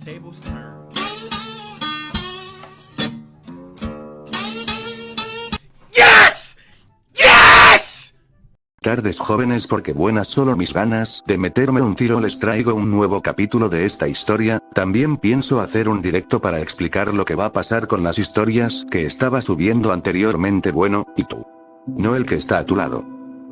tables turn. Yes! Yes! Tardes jóvenes, porque buenas solo mis ganas de meterme un tiro. Les traigo un nuevo capítulo de esta historia. También pienso hacer un directo para explicar lo que va a pasar con las historias que estaba subiendo anteriormente. Bueno, y tú. No el que está a tu lado.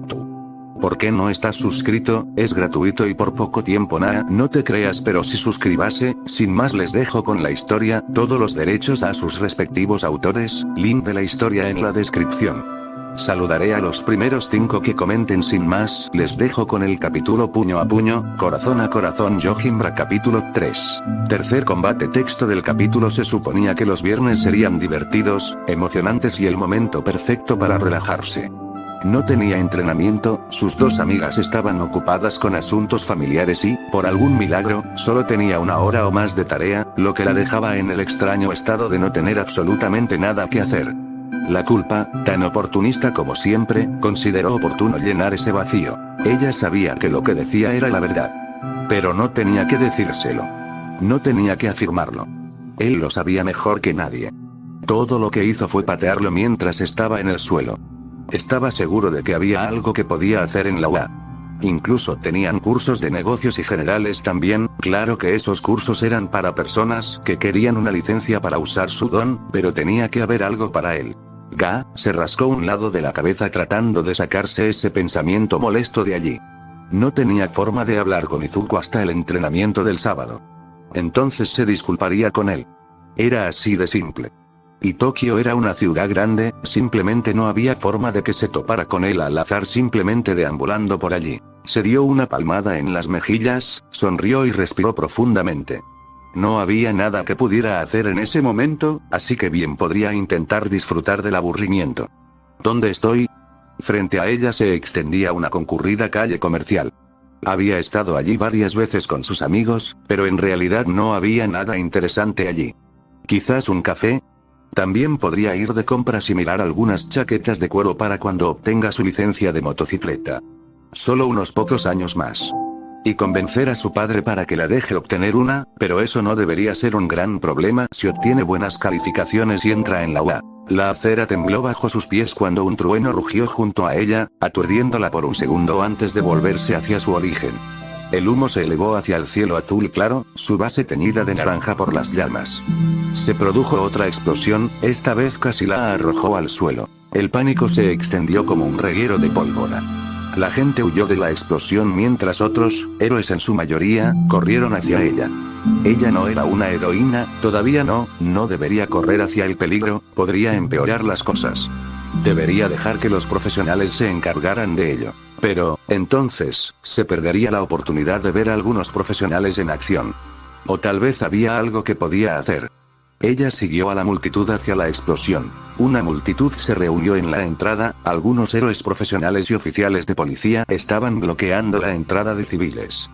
Tú. ¿Por qué no estás suscrito? Es gratuito y por poco tiempo. No te creas, pero si suscribase. Sin más, les dejo con la historia, todos los derechos a sus respectivos autores, link de la historia en la descripción. Saludaré a los primeros 5 que comenten. Sin más, les dejo con el capítulo puño a puño, corazón a corazón. Yojimbra capítulo 3. Tercer combate. Texto del capítulo. Se suponía que los viernes serían divertidos, emocionantes y el momento perfecto para relajarse. No tenía entrenamiento, sus dos amigas estaban ocupadas con asuntos familiares y, por algún milagro, solo tenía 1 hora o más de tarea, lo que la dejaba en el extraño estado de no tener absolutamente nada que hacer. La culpa, tan oportunista como siempre, consideró oportuno llenar ese vacío. Ella sabía que lo que decía era la verdad. Pero no tenía que decírselo. No tenía que afirmarlo. Él lo sabía mejor que nadie. Todo lo que hizo fue patearlo mientras estaba en el suelo. Estaba seguro de que había algo que podía hacer en la UA. Incluso tenían cursos de negocios y generales también. Claro que esos cursos eran para personas que querían una licencia para usar su don, pero tenía que haber algo para él. Se rascó un lado de la cabeza tratando de sacarse ese pensamiento molesto de allí. No tenía forma de hablar con Izuku hasta el entrenamiento del sábado. Entonces se disculparía con él. Era así de simple. Y Tokio era una ciudad grande, simplemente no había forma de que se topara con él al azar simplemente deambulando por allí. Se dio una palmada en las mejillas, sonrió y respiró profundamente. No había nada que pudiera hacer en ese momento, así que bien podría intentar disfrutar del aburrimiento. ¿Dónde estoy? Frente a ella se extendía una concurrida calle comercial. Había estado allí varias veces con sus amigos, pero en realidad no había nada interesante allí. ¿Quizás un café? También podría ir de compras y mirar algunas chaquetas de cuero para cuando obtenga su licencia de motocicleta. Solo unos pocos años más. Y convencer a su padre para que la deje obtener una, pero eso no debería ser un gran problema si obtiene buenas calificaciones y entra en la UA. La acera tembló bajo sus pies cuando un trueno rugió junto a ella, aturdiéndola por un segundo antes de volverse hacia su origen. El humo se elevó hacia el cielo azul claro, su base teñida de naranja por las llamas. Se produjo otra explosión, esta vez casi la arrojó al suelo. El pánico se extendió como un reguero de pólvora. La gente huyó de la explosión mientras otros, héroes en su mayoría, corrieron hacia ella. Ella no era una heroína, todavía no debería correr hacia el peligro, podría empeorar las cosas. Debería dejar que los profesionales se encargaran de ello. Pero, entonces, se perdería la oportunidad de ver a algunos profesionales en acción. O tal vez había algo que podía hacer. Ella siguió a la multitud hacia la explosión. Una multitud se reunió en la entrada, algunos héroes profesionales y oficiales de policía estaban bloqueando la entrada de civiles.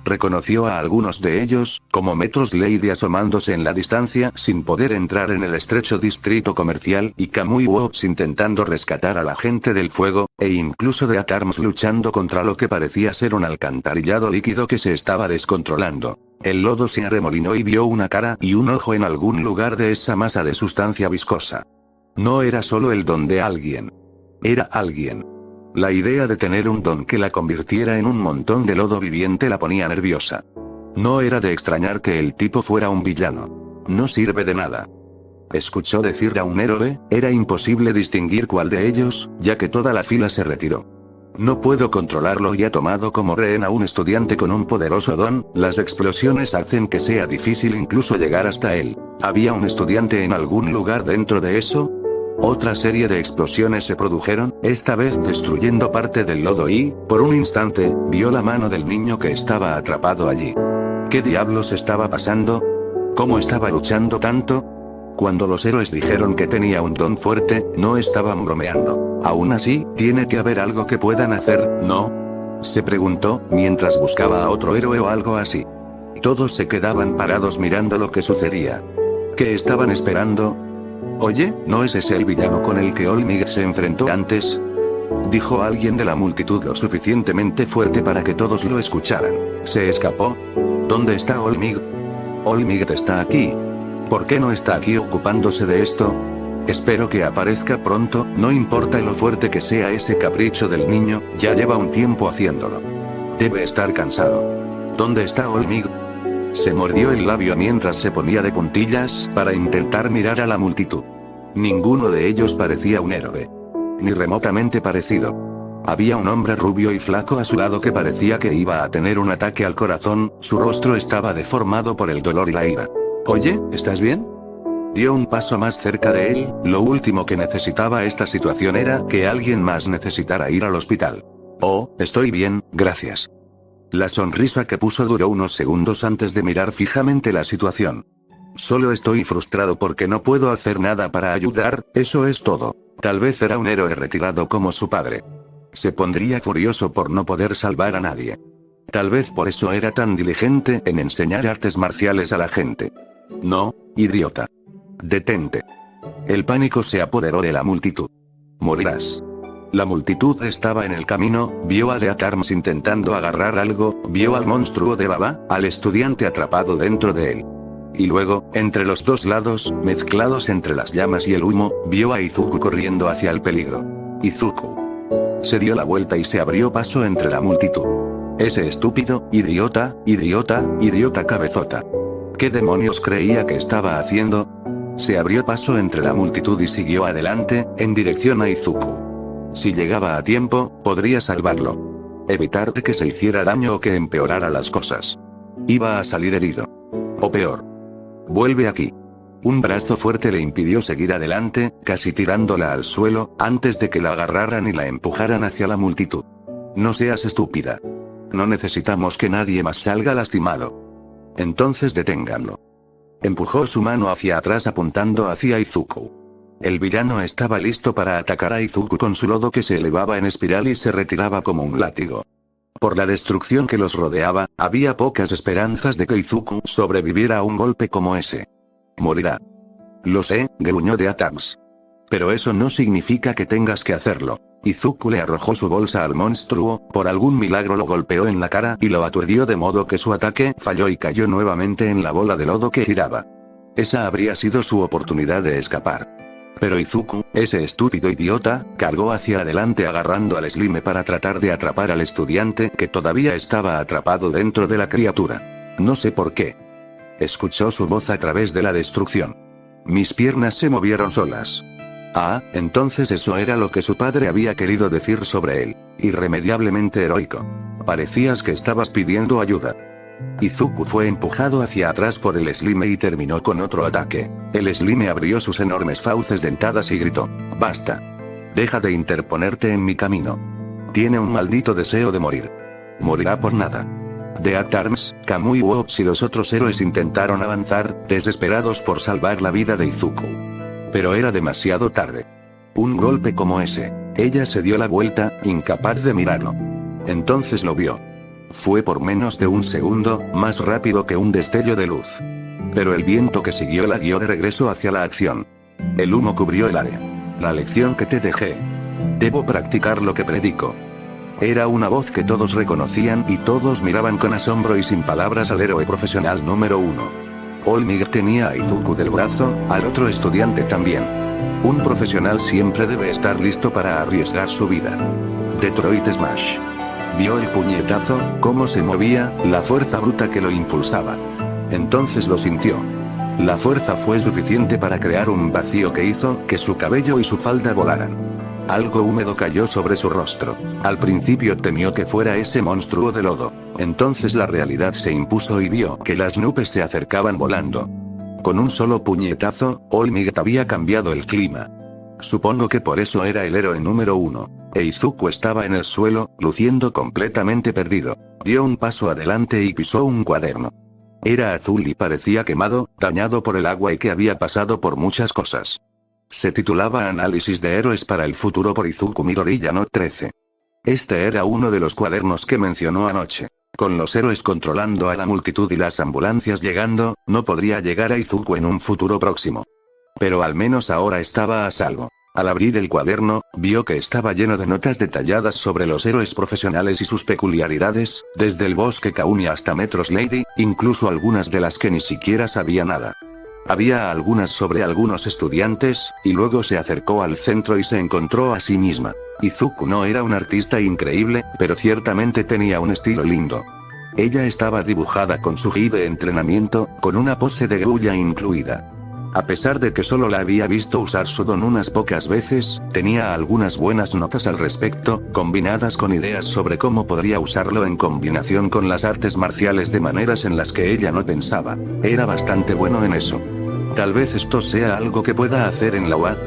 Reconoció a algunos de ellos, como Metros Lady asomándose en la distancia sin poder entrar en el estrecho distrito comercial y Kamui Wops intentando rescatar a la gente del fuego, e incluso de Atarms luchando contra lo que parecía ser un alcantarillado líquido que se estaba descontrolando. El lodo se arremolinó y vio una cara y un ojo en algún lugar de esa masa de sustancia viscosa. No era solo el don de alguien. Era alguien. La idea de tener un don que la convirtiera en un montón de lodo viviente la ponía nerviosa. No era de extrañar que el tipo fuera un villano. No sirve de nada. Escuchó decir a un héroe, era imposible distinguir cuál de ellos, ya que toda la fila se retiró. No puedo controlarlo y ha tomado como rehén a un estudiante con un poderoso don, las explosiones hacen que sea difícil incluso llegar hasta él. ¿Había un estudiante en algún lugar dentro de eso? Otra serie de explosiones se produjeron, esta vez destruyendo parte del lodo y, por un instante, vio la mano del niño que estaba atrapado allí. ¿Qué diablos estaba pasando? ¿Cómo estaba luchando tanto? Cuando los héroes dijeron que tenía un don fuerte, no estaban bromeando. Aún así, tiene que haber algo que puedan hacer, ¿no? Se preguntó, mientras buscaba a otro héroe o algo así. Todos se quedaban parados mirando lo que sucedía. ¿Qué estaban esperando? Oye, ¿no es ese el villano con el que Olmig se enfrentó antes? Dijo alguien de la multitud lo suficientemente fuerte para que todos lo escucharan. ¿Se escapó? ¿Dónde está Olmig? All Might está aquí. ¿Por qué no está aquí ocupándose de esto? Espero que aparezca pronto, no importa lo fuerte que sea ese capricho del niño, ya lleva un tiempo haciéndolo. Debe estar cansado. ¿Dónde está All Might? Se mordió el labio mientras se ponía de puntillas para intentar mirar a la multitud. Ninguno de ellos parecía un héroe. Ni remotamente parecido. Había un hombre rubio y flaco a su lado que parecía que iba a tener un ataque al corazón, su rostro estaba deformado por el dolor y la ira. Oye, ¿estás bien? Dio un paso más cerca de él, lo último que necesitaba esta situación era que alguien más necesitara ir al hospital. Oh, estoy bien, gracias. La sonrisa que puso duró unos segundos antes de mirar fijamente la situación. Solo estoy frustrado porque no puedo hacer nada para ayudar, eso es todo. Tal vez era un héroe retirado como su padre. Se pondría furioso por no poder salvar a nadie. Tal vez por eso era tan diligente en enseñar artes marciales a la gente. No, idiota. Detente. El pánico se apoderó de la multitud. Morirás. La multitud estaba en el camino, vio a Death Arms intentando agarrar algo, vio al monstruo de Baba, al estudiante atrapado dentro de él. Y luego, entre los dos lados, mezclados entre las llamas y el humo, vio a Izuku corriendo hacia el peligro. Izuku. Se dio la vuelta y se abrió paso entre la multitud. Ese estúpido, idiota, idiota cabezota. ¿Qué demonios creía que estaba haciendo? Se abrió paso entre la multitud y siguió adelante, en dirección a Izuku. Si llegaba a tiempo, podría salvarlo. Evitar que se hiciera daño o que empeorara las cosas. Iba a salir herido. O peor. Vuelve aquí. Un brazo fuerte le impidió seguir adelante, casi tirándola al suelo, antes de que la agarraran y la empujaran hacia la multitud. No seas estúpida. No necesitamos que nadie más salga lastimado. Entonces deténganlo. Empujó su mano hacia atrás apuntando hacia Izuku. El villano estaba listo para atacar a Izuku con su lodo que se elevaba en espiral y se retiraba como un látigo. Por la destrucción que los rodeaba, había pocas esperanzas de que Izuku sobreviviera a un golpe como ese. Morirá. Lo sé, gruñó Death Arms. Pero eso no significa que tengas que hacerlo. Izuku le arrojó su bolsa al monstruo, por algún milagro lo golpeó en la cara y lo aturdió de modo que su ataque falló y cayó nuevamente en la bola de lodo que giraba. Esa habría sido su oportunidad de escapar. Pero Izuku, ese estúpido idiota, cargó hacia adelante agarrando al Slime para tratar de atrapar al estudiante que todavía estaba atrapado dentro de la criatura. No sé por qué. Escuchó su voz a través de la destrucción. Mis piernas se movieron solas. Ah, entonces eso era lo que su padre había querido decir sobre él. Irremediablemente heroico. Parecías que estabas pidiendo ayuda. Izuku fue empujado hacia atrás por el Slime y terminó con otro ataque. El Slime abrió sus enormes fauces dentadas y gritó: «Basta. Deja de interponerte en mi camino. Tiene un maldito deseo de morir. Morirá por nada». Death Arms, Kamui Wops y los otros héroes intentaron avanzar, desesperados por salvar la vida de Izuku. Pero era demasiado tarde. Un golpe como ese. Ella se dio la vuelta, incapaz de mirarlo. Entonces lo vio. Fue por menos de un segundo, más rápido que un destello de luz. Pero el viento que siguió la guió de regreso hacia la acción. El humo cubrió el área. La lección que te dejé. Debo practicar lo que predico. Era una voz que todos reconocían y todos miraban con asombro y sin palabras al héroe profesional número 1. All Might tenía a Izuku del brazo, al otro estudiante también. Un profesional siempre debe estar listo para arriesgar su vida. Detroit Smash. Vio el puñetazo, cómo se movía, la fuerza bruta que lo impulsaba. Entonces lo sintió. La fuerza fue suficiente para crear un vacío que hizo que su cabello y su falda volaran. Algo húmedo cayó sobre su rostro. Al principio temió que fuera ese monstruo de lodo. Entonces la realidad se impuso y vio que las nubes se acercaban volando. Con un solo puñetazo, All Might había cambiado el clima. Supongo que por eso era el héroe número 1. Izuku estaba en el suelo, luciendo completamente perdido. Dio un paso adelante y pisó un cuaderno. Era azul y parecía quemado, dañado por el agua y que había pasado por muchas cosas. Se titulaba Análisis de héroes para el futuro por Izuku Midoriyano 13. Este era uno de los cuadernos que mencionó anoche. Con los héroes controlando a la multitud y las ambulancias llegando, no podría llegar a Izuku en un futuro próximo. Pero al menos ahora estaba a salvo. Al abrir el cuaderno, vio que estaba lleno de notas detalladas sobre los héroes profesionales y sus peculiaridades, desde el bosque Kauni hasta Metros Lady, incluso algunas de las que ni siquiera sabía nada. Había algunas sobre algunos estudiantes, y luego se acercó al centro y se encontró a sí misma. Izuku no era un artista increíble, pero ciertamente tenía un estilo lindo. Ella estaba dibujada con su gi de entrenamiento, con una pose de geisha incluida. A pesar de que solo la había visto usar su don unas pocas veces, tenía algunas buenas notas al respecto, combinadas con ideas sobre cómo podría usarlo en combinación con las artes marciales de maneras en las que ella no pensaba. Era bastante bueno en eso. Tal vez esto sea algo que pueda hacer en la UA.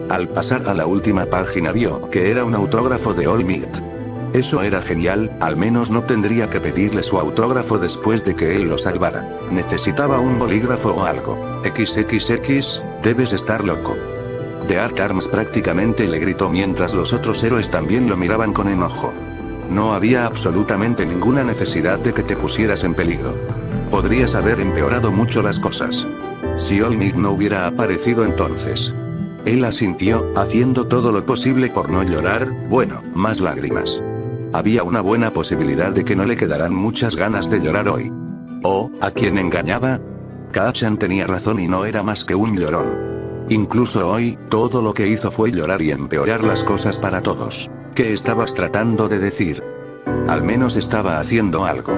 Al pasar a la última página vio que era un autógrafo de All Might. Eso era genial, al menos no tendría que pedirle su autógrafo después de que él lo salvara. Necesitaba un bolígrafo o algo. XXX, debes estar loco. The Ark Arms prácticamente le gritó mientras los otros héroes también lo miraban con enojo. No había absolutamente ninguna necesidad de que te pusieras en peligro. Podrías haber empeorado mucho las cosas. Si All Might no hubiera aparecido entonces. Él asintió, haciendo todo lo posible por no llorar, bueno, más lágrimas. Había una buena posibilidad de que no le quedaran muchas ganas de llorar hoy. ¿Oh, a quién engañaba? Kaachan tenía razón y no era más que un llorón. Incluso hoy, todo lo que hizo fue llorar y empeorar las cosas para todos. ¿Qué estabas tratando de decir? Al menos estaba haciendo algo.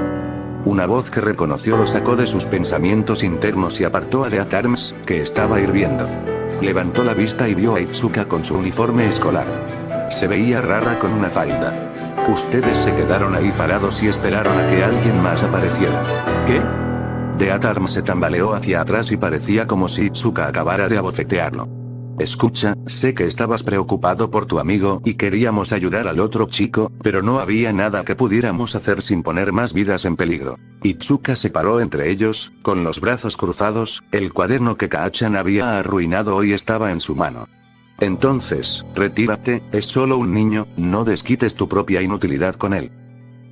Una voz que reconoció lo sacó de sus pensamientos internos y apartó a The Arms, que estaba hirviendo. Levantó la vista y vio a Itsuka con su uniforme escolar. Se veía rara con una falda. Ustedes se quedaron ahí parados y esperaron a que alguien más apareciera. ¿Qué? The Arms se tambaleó hacia atrás y parecía como si Itsuka acabara de abofetearlo. Escucha, sé que estabas preocupado por tu amigo y queríamos ayudar al otro chico, pero no había nada que pudiéramos hacer sin poner más vidas en peligro. Itsuka se paró entre ellos, con los brazos cruzados, el cuaderno que Kaachan había arruinado hoy estaba en su mano. Entonces, retírate, es solo un niño, no desquites tu propia inutilidad con él.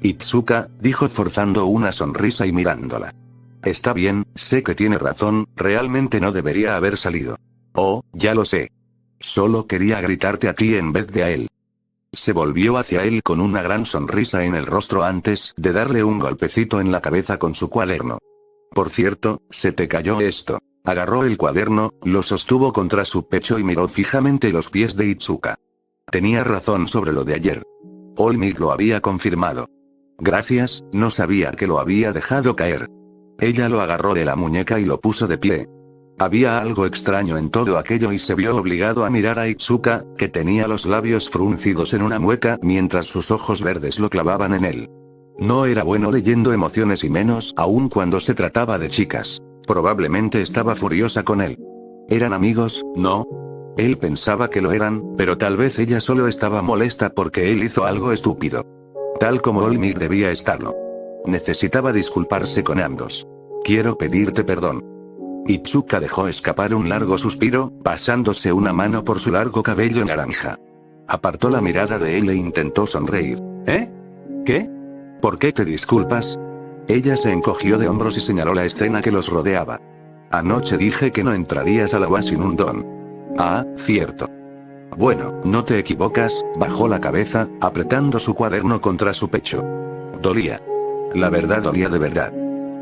Itsuka, dijo forzando una sonrisa y mirándola. Está bien, sé que tiene razón, realmente no debería haber salido. Oh, ya lo sé. Solo quería gritarte a ti en vez de a él. Se volvió hacia él con una gran sonrisa en el rostro antes de darle un golpecito en la cabeza con su cuaderno. Por cierto, se te cayó esto. Agarró el cuaderno, lo sostuvo contra su pecho y miró fijamente los pies de Itsuka. Tenía razón sobre lo de ayer. All Might lo había confirmado. Gracias, no sabía que lo había dejado caer. Ella lo agarró de la muñeca y lo puso de pie. Había algo extraño en todo aquello y se vio obligado a mirar a Itsuka, que tenía los labios fruncidos en una mueca mientras sus ojos verdes lo clavaban en él. No era bueno leyendo emociones y menos aún cuando se trataba de chicas. Probablemente estaba furiosa con él. ¿Eran amigos, no? Él pensaba que lo eran, pero tal vez ella solo estaba molesta porque él hizo algo estúpido. Tal como All Might debía estarlo. Necesitaba disculparse con ambos. Quiero pedirte perdón. Itsuka dejó escapar un largo suspiro, pasándose una mano por su largo cabello naranja. Apartó la mirada de él e intentó sonreír. ¿Eh? ¿Qué? ¿Por qué te disculpas? Ella se encogió de hombros y señaló la escena que los rodeaba. Anoche dije que no entrarías a la UA sin un don. Ah, cierto. Bueno, no te equivocas, bajó la cabeza, apretando su cuaderno contra su pecho. Dolía. La verdad dolía de verdad.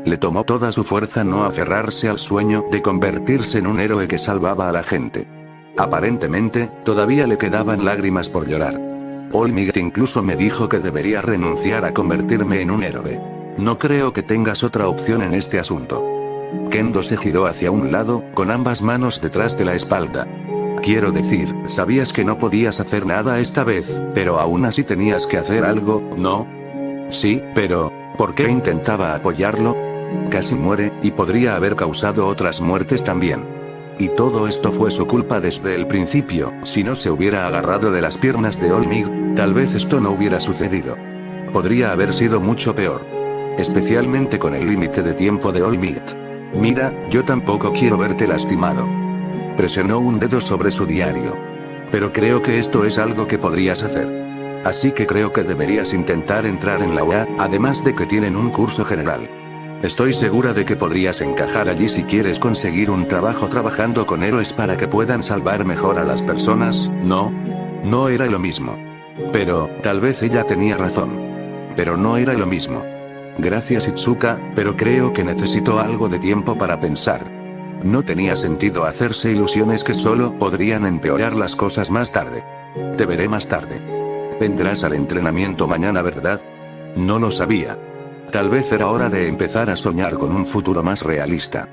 Le tomó toda su fuerza no aferrarse al sueño de convertirse en un héroe que salvaba a la gente. Aparentemente, todavía le quedaban lágrimas por llorar. All Might incluso me dijo que debería renunciar a convertirme en un héroe. No creo que tengas otra opción en este asunto. Kendo se giró hacia un lado, con ambas manos detrás de la espalda. Quiero decir, sabías que no podías hacer nada esta vez, pero aún así tenías que hacer algo, ¿no? Sí, pero, ¿por qué intentaba apoyarlo? Casi muere, y podría haber causado otras muertes también. Y todo esto fue su culpa desde el principio, si no se hubiera agarrado de las piernas de All Might, tal vez esto no hubiera sucedido. Podría haber sido mucho peor. Especialmente con el límite de tiempo de All Might. Mira, yo tampoco quiero verte lastimado. Presionó un dedo sobre su diario. Pero creo que esto es algo que podrías hacer. Así que creo que deberías intentar entrar en la UA, además de que tienen un curso general. Estoy segura de que podrías encajar allí si quieres conseguir un trabajo trabajando con héroes para que puedan salvar mejor a las personas, ¿no? No era lo mismo. Pero, tal vez ella tenía razón. Pero no era lo mismo. Gracias Itsuka, pero creo que necesito algo de tiempo para pensar. No tenía sentido hacerse ilusiones que solo podrían empeorar las cosas más tarde. Te veré más tarde. Vendrás al entrenamiento mañana, ¿verdad? No lo sabía. Tal vez era hora de empezar a soñar con un futuro más realista.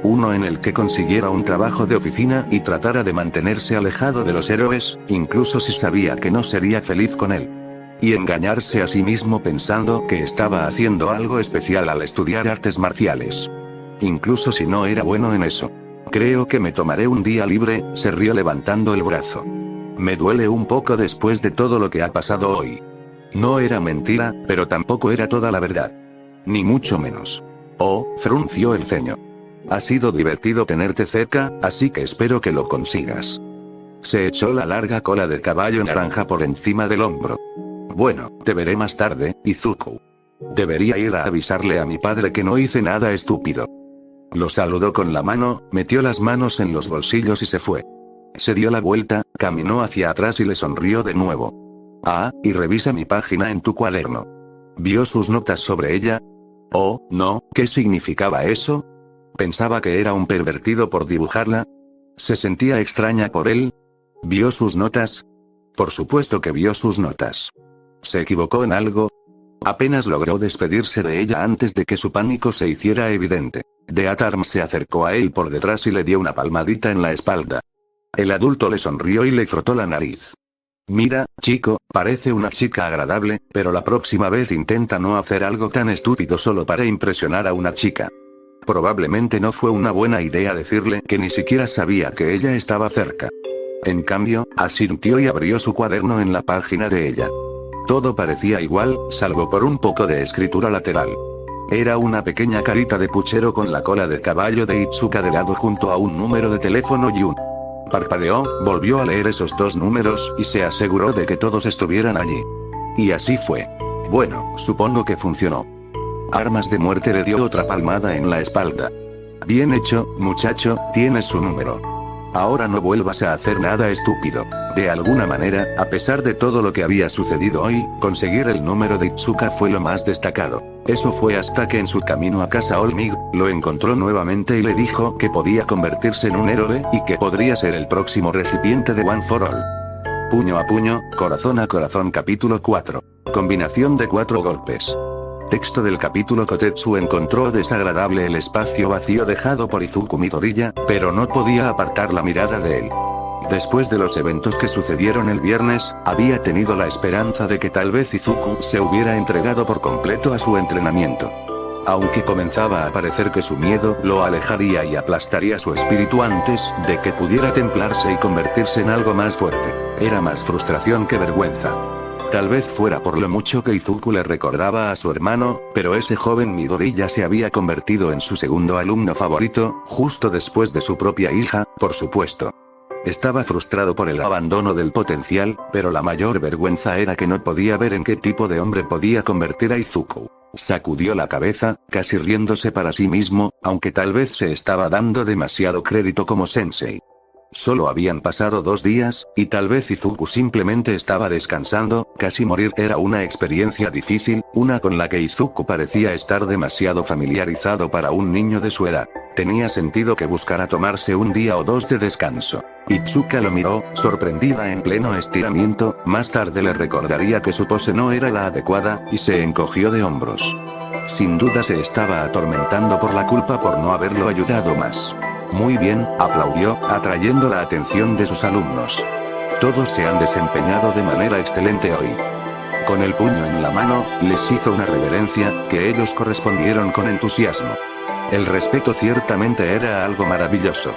Uno en el que consiguiera un trabajo de oficina y tratara de mantenerse alejado de los héroes, incluso si sabía que no sería feliz con él. Y engañarse a sí mismo pensando que estaba haciendo algo especial al estudiar artes marciales. Incluso si no era bueno en eso. Creo que me tomaré un día libre, se rió levantando el brazo. Me duele un poco después de todo lo que ha pasado hoy. No era mentira, pero tampoco era toda la verdad. Ni mucho menos. Oh, frunció el ceño. Ha sido divertido tenerte cerca, así que espero que lo consigas. Se echó la larga cola de caballo naranja por encima del hombro. Bueno, te veré más tarde, Izuku. Debería ir a avisarle a mi padre que no hice nada estúpido. Lo saludó con la mano, metió las manos en los bolsillos y se fue. Se dio la vuelta, caminó hacia atrás y le sonrió de nuevo. Ah, y revisa mi página en tu cuaderno. ¿Vio sus notas sobre ella? Oh, no, ¿qué significaba eso? ¿Pensaba que era un pervertido por dibujarla? ¿Se sentía extraña por él? ¿Vio sus notas? Por supuesto que vio sus notas. ¿Se equivocó en algo? Apenas logró despedirse de ella antes de que su pánico se hiciera evidente. Deatarm se acercó a él por detrás y le dio una palmadita en la espalda. El adulto le sonrió y le frotó la nariz. Mira, chico, parece una chica agradable, pero la próxima vez intenta no hacer algo tan estúpido solo para impresionar a una chica. Probablemente no fue una buena idea decirle que ni siquiera sabía que ella estaba cerca. En cambio, asintió y abrió su cuaderno en la página de ella. Todo parecía igual, salvo por un poco de escritura lateral. Era una pequeña carita de puchero con la cola de caballo de Itsuka de lado junto a un número de teléfono y un... Parpadeó, volvió a leer esos dos números y se aseguró de que todos estuvieran allí. Y así fue. Bueno, supongo que funcionó. Armas de Muerte le dio otra palmada en la espalda. Bien hecho, muchacho, tienes su número. Ahora no vuelvas a hacer nada estúpido. De alguna manera, a pesar de todo lo que había sucedido hoy, conseguir el número de Itsuka fue lo más destacado. Eso fue hasta que en su camino a casa Olmig, lo encontró nuevamente y le dijo que podía convertirse en un héroe y que podría ser el próximo recipiente de One for All. Puño a puño, corazón a corazón. Capítulo 4. Combinación de 4 golpes. Texto del capítulo. Kotetsu encontró desagradable el espacio vacío dejado por Izuku Midoriya, pero no podía apartar la mirada de él. Después de los eventos que sucedieron el viernes, había tenido la esperanza de que tal vez Izuku se hubiera entregado por completo a su entrenamiento. Aunque comenzaba a parecer que su miedo lo alejaría y aplastaría su espíritu antes de que pudiera templarse y convertirse en algo más fuerte. Era más frustración que vergüenza. Tal vez fuera por lo mucho que Izuku le recordaba a su hermano, pero ese joven Midoriya se había convertido en su segundo alumno favorito, justo después de su propia hija, por supuesto. Estaba frustrado por el abandono del potencial, pero la mayor vergüenza era que no podía ver en qué tipo de hombre podía convertir a Izuku. Sacudió la cabeza, casi riéndose para sí mismo, aunque tal vez se estaba dando demasiado crédito como sensei. Solo habían pasado 2 días, y tal vez Izuku simplemente estaba descansando. Casi morir era una experiencia difícil, una con la que Izuku parecía estar demasiado familiarizado para un niño de su edad. Tenía sentido que buscara tomarse un día o 2 de descanso. Itsuka lo miró, sorprendida en pleno estiramiento. Más tarde le recordaría que su pose no era la adecuada, y se encogió de hombros. Sin duda se estaba atormentando por la culpa por no haberlo ayudado más. Muy bien, aplaudió, atrayendo la atención de sus alumnos. Todos se han desempeñado de manera excelente hoy. Con el puño en la mano, les hizo una reverencia, que ellos correspondieron con entusiasmo. El respeto ciertamente era algo maravilloso.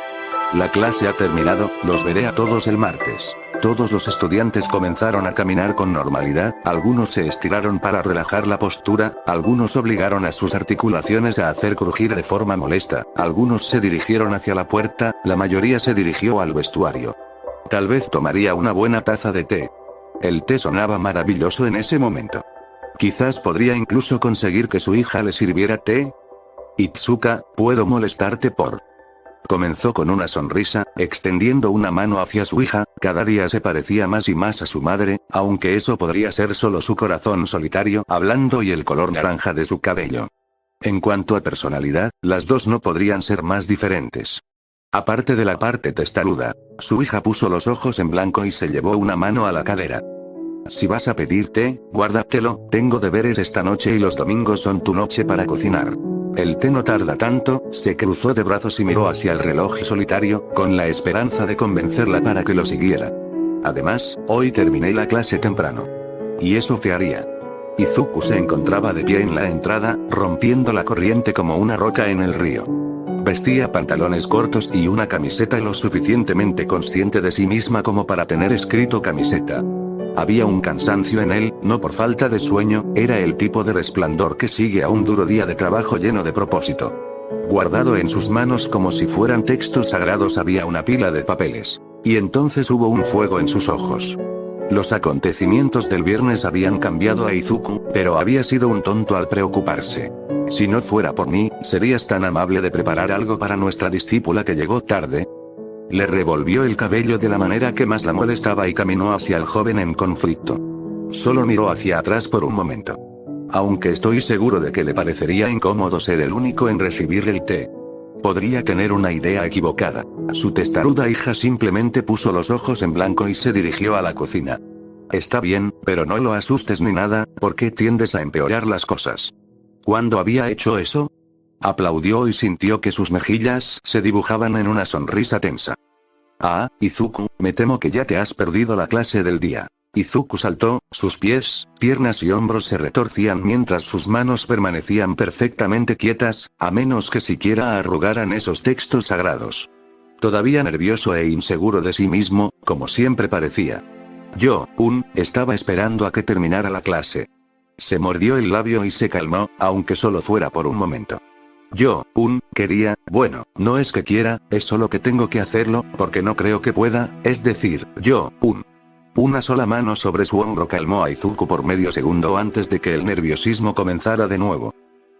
La clase ha terminado, los veré a todos el martes. Todos los estudiantes comenzaron a caminar con normalidad, algunos se estiraron para relajar la postura, algunos obligaron a sus articulaciones a hacer crujir de forma molesta, algunos se dirigieron hacia la puerta, la mayoría se dirigió al vestuario. Tal vez tomaría una buena taza de té. El té sonaba maravilloso en ese momento. Quizás podría incluso conseguir que su hija le sirviera té. Itsuka, ¿puedo molestarte por...? Comenzó con una sonrisa, extendiendo una mano hacia su hija, cada día se parecía más y más a su madre, aunque eso podría ser solo su corazón solitario hablando y el color naranja de su cabello. En cuanto a personalidad, las dos no podrían ser más diferentes. Aparte de la parte testaruda, su hija puso los ojos en blanco y se llevó una mano a la cadera. Si vas a pedir té, guárdatelo, tengo deberes esta noche y los domingos son tu noche para cocinar. El té no tarda tanto, se cruzó de brazos y miró hacia el reloj solitario, con la esperanza de convencerla para que lo siguiera. Además, hoy terminé la clase temprano. Y eso te haría. Izuku se encontraba de pie en la entrada, rompiendo la corriente como una roca en el río. Vestía pantalones cortos y una camiseta lo suficientemente consciente de sí misma como para tener escrito camiseta. Había un cansancio en él, no por falta de sueño, era el tipo de resplandor que sigue a un duro día de trabajo lleno de propósito. Guardado en sus manos como si fueran textos sagrados había una pila de papeles. Y entonces hubo un fuego en sus ojos. Los acontecimientos del viernes habían cambiado a Izuku, pero había sido un tonto al preocuparse. Si no fuera por mí, ¿serías tan amable de preparar algo para nuestra discípula que llegó tarde? Le revolvió el cabello de la manera que más la molestaba y caminó hacia el joven en conflicto. Solo miró hacia atrás por un momento. Aunque estoy seguro de que le parecería incómodo ser el único en recibir el té. Podría tener una idea equivocada. Su testaruda hija simplemente puso los ojos en blanco y se dirigió a la cocina. Está bien, pero no lo asustes ni nada, porque tiendes a empeorar las cosas. ¿Cuándo había hecho eso? Aplaudió y sintió que sus mejillas se dibujaban en una sonrisa tensa. Ah, Izuku, me temo que ya te has perdido la clase del día. Izuku saltó, sus pies, piernas y hombros se retorcían mientras sus manos permanecían perfectamente quietas, a menos que siquiera arrugaran esos textos sagrados. Todavía nervioso e inseguro de sí mismo, como siempre parecía. Estaba esperando a que terminara la clase. Se mordió el labio y se calmó, aunque solo fuera por un momento. Quería, bueno, no es que quiera, es solo que tengo que hacerlo, porque no creo que pueda, es decir, Una sola mano sobre su hombro calmó a Izuku por medio segundo antes de que el nerviosismo comenzara de nuevo.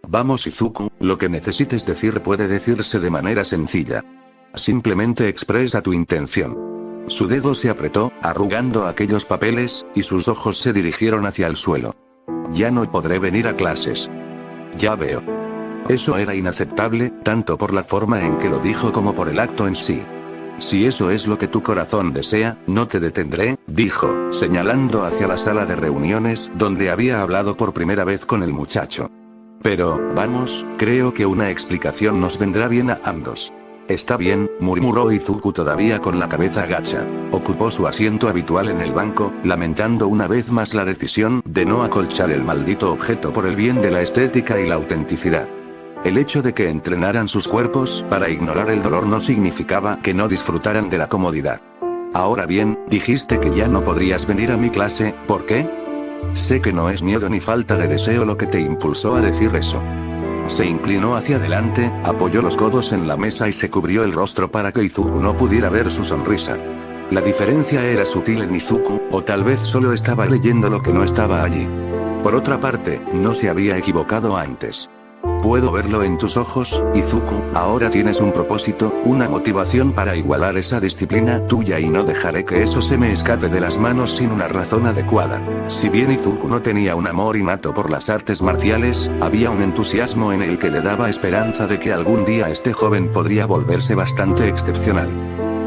Vamos Izuku, lo que necesites decir puede decirse de manera sencilla. Simplemente expresa tu intención. Su dedo se apretó, arrugando aquellos papeles, y sus ojos se dirigieron hacia el suelo. Ya no podré venir a clases. Ya veo. Eso era inaceptable, tanto por la forma en que lo dijo como por el acto en sí. Si eso es lo que tu corazón desea, no te detendré, dijo, señalando hacia la sala de reuniones donde había hablado por primera vez con el muchacho. Pero, vamos, creo que una explicación nos vendrá bien a ambos. Está bien, murmuró Izuku todavía con la cabeza agacha. Ocupó su asiento habitual en el banco, lamentando una vez más la decisión de no acolchar el maldito objeto por el bien de la estética y la autenticidad. El hecho de que entrenaran sus cuerpos para ignorar el dolor no significaba que no disfrutaran de la comodidad. Ahora bien, dijiste que ya no podrías venir a mi clase, ¿por qué? Sé que no es miedo ni falta de deseo lo que te impulsó a decir eso. Se inclinó hacia adelante, apoyó los codos en la mesa y se cubrió el rostro para que Izuku no pudiera ver su sonrisa. La diferencia era sutil en Izuku, o tal vez solo estaba leyendo lo que no estaba allí. Por otra parte, no se había equivocado antes. Puedo verlo en tus ojos, Izuku, ahora tienes un propósito, una motivación para igualar esa disciplina tuya y no dejaré que eso se me escape de las manos sin una razón adecuada. Si bien Izuku no tenía un amor innato por las artes marciales, había un entusiasmo en él que le daba esperanza de que algún día este joven podría volverse bastante excepcional.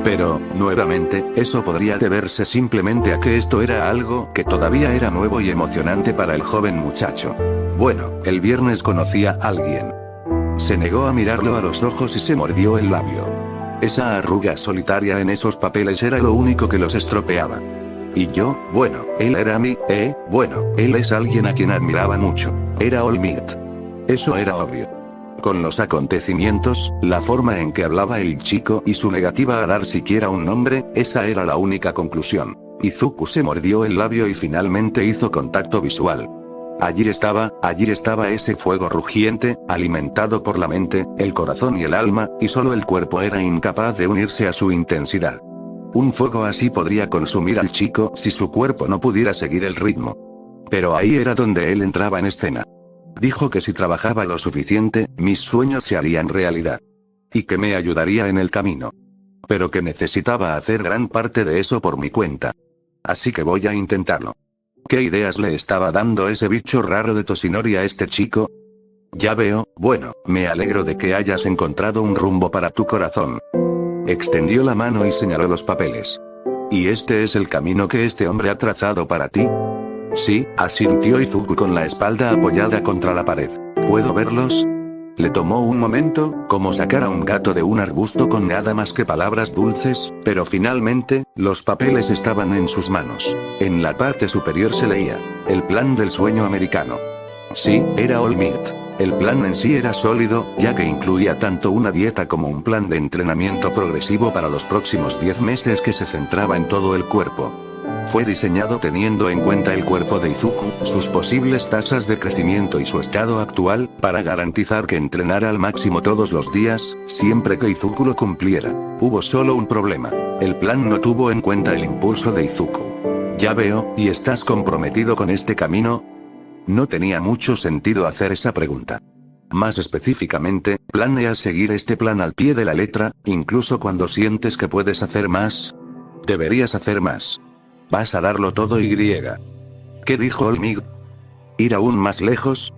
Pero, nuevamente, eso podría deberse simplemente a que esto era algo que todavía era nuevo y emocionante para el joven muchacho. Bueno, el viernes conocí a alguien. Se negó a mirarlo a los ojos y se mordió el labio. Esa arruga solitaria en esos papeles era lo único que los estropeaba. Y él era él es alguien a quien admiraba mucho. Era All Might. Eso era obvio. Con los acontecimientos, la forma en que hablaba el chico y su negativa a dar siquiera un nombre, esa era la única conclusión. Izuku se mordió el labio y finalmente hizo contacto visual. Allí estaba ese fuego rugiente, alimentado por la mente, el corazón y el alma, y solo el cuerpo era incapaz de unirse a su intensidad. Un fuego así podría consumir al chico si su cuerpo no pudiera seguir el ritmo. Pero ahí era donde él entraba en escena. Dijo que si trabajaba lo suficiente, mis sueños se harían realidad. Y que me ayudaría en el camino. Pero que necesitaba hacer gran parte de eso por mi cuenta. Así que voy a intentarlo. ¿Qué ideas le estaba dando ese bicho raro de Toshinori a este chico? Ya veo, bueno, me alegro de que hayas encontrado un rumbo para tu corazón. Extendió la mano y señaló los papeles. ¿Y este es el camino que este hombre ha trazado para ti? Sí, asintió Izuku con la espalda apoyada contra la pared. ¿Puedo verlos? Le tomó un momento, como sacar a un gato de un arbusto con nada más que palabras dulces, pero finalmente, los papeles estaban en sus manos. En la parte superior se leía, el plan del sueño americano. Sí, era All Might. El plan en sí era sólido, ya que incluía tanto una dieta como un plan de entrenamiento progresivo para los próximos 10 meses que se centraba en todo el cuerpo. Fue diseñado teniendo en cuenta el cuerpo de Izuku, sus posibles tasas de crecimiento y su estado actual, para garantizar que entrenara al máximo todos los días, siempre que Izuku lo cumpliera. Hubo solo un problema. El plan no tuvo en cuenta el impulso de Izuku. Ya veo, ¿y estás comprometido con este camino? No tenía mucho sentido hacer esa pregunta. Más específicamente, ¿planeas seguir este plan al pie de la letra, incluso cuando sientes que puedes hacer más? Deberías hacer más. ¿Vas a darlo todo y? ¿Qué dijo All Might? ¿Ir aún más lejos?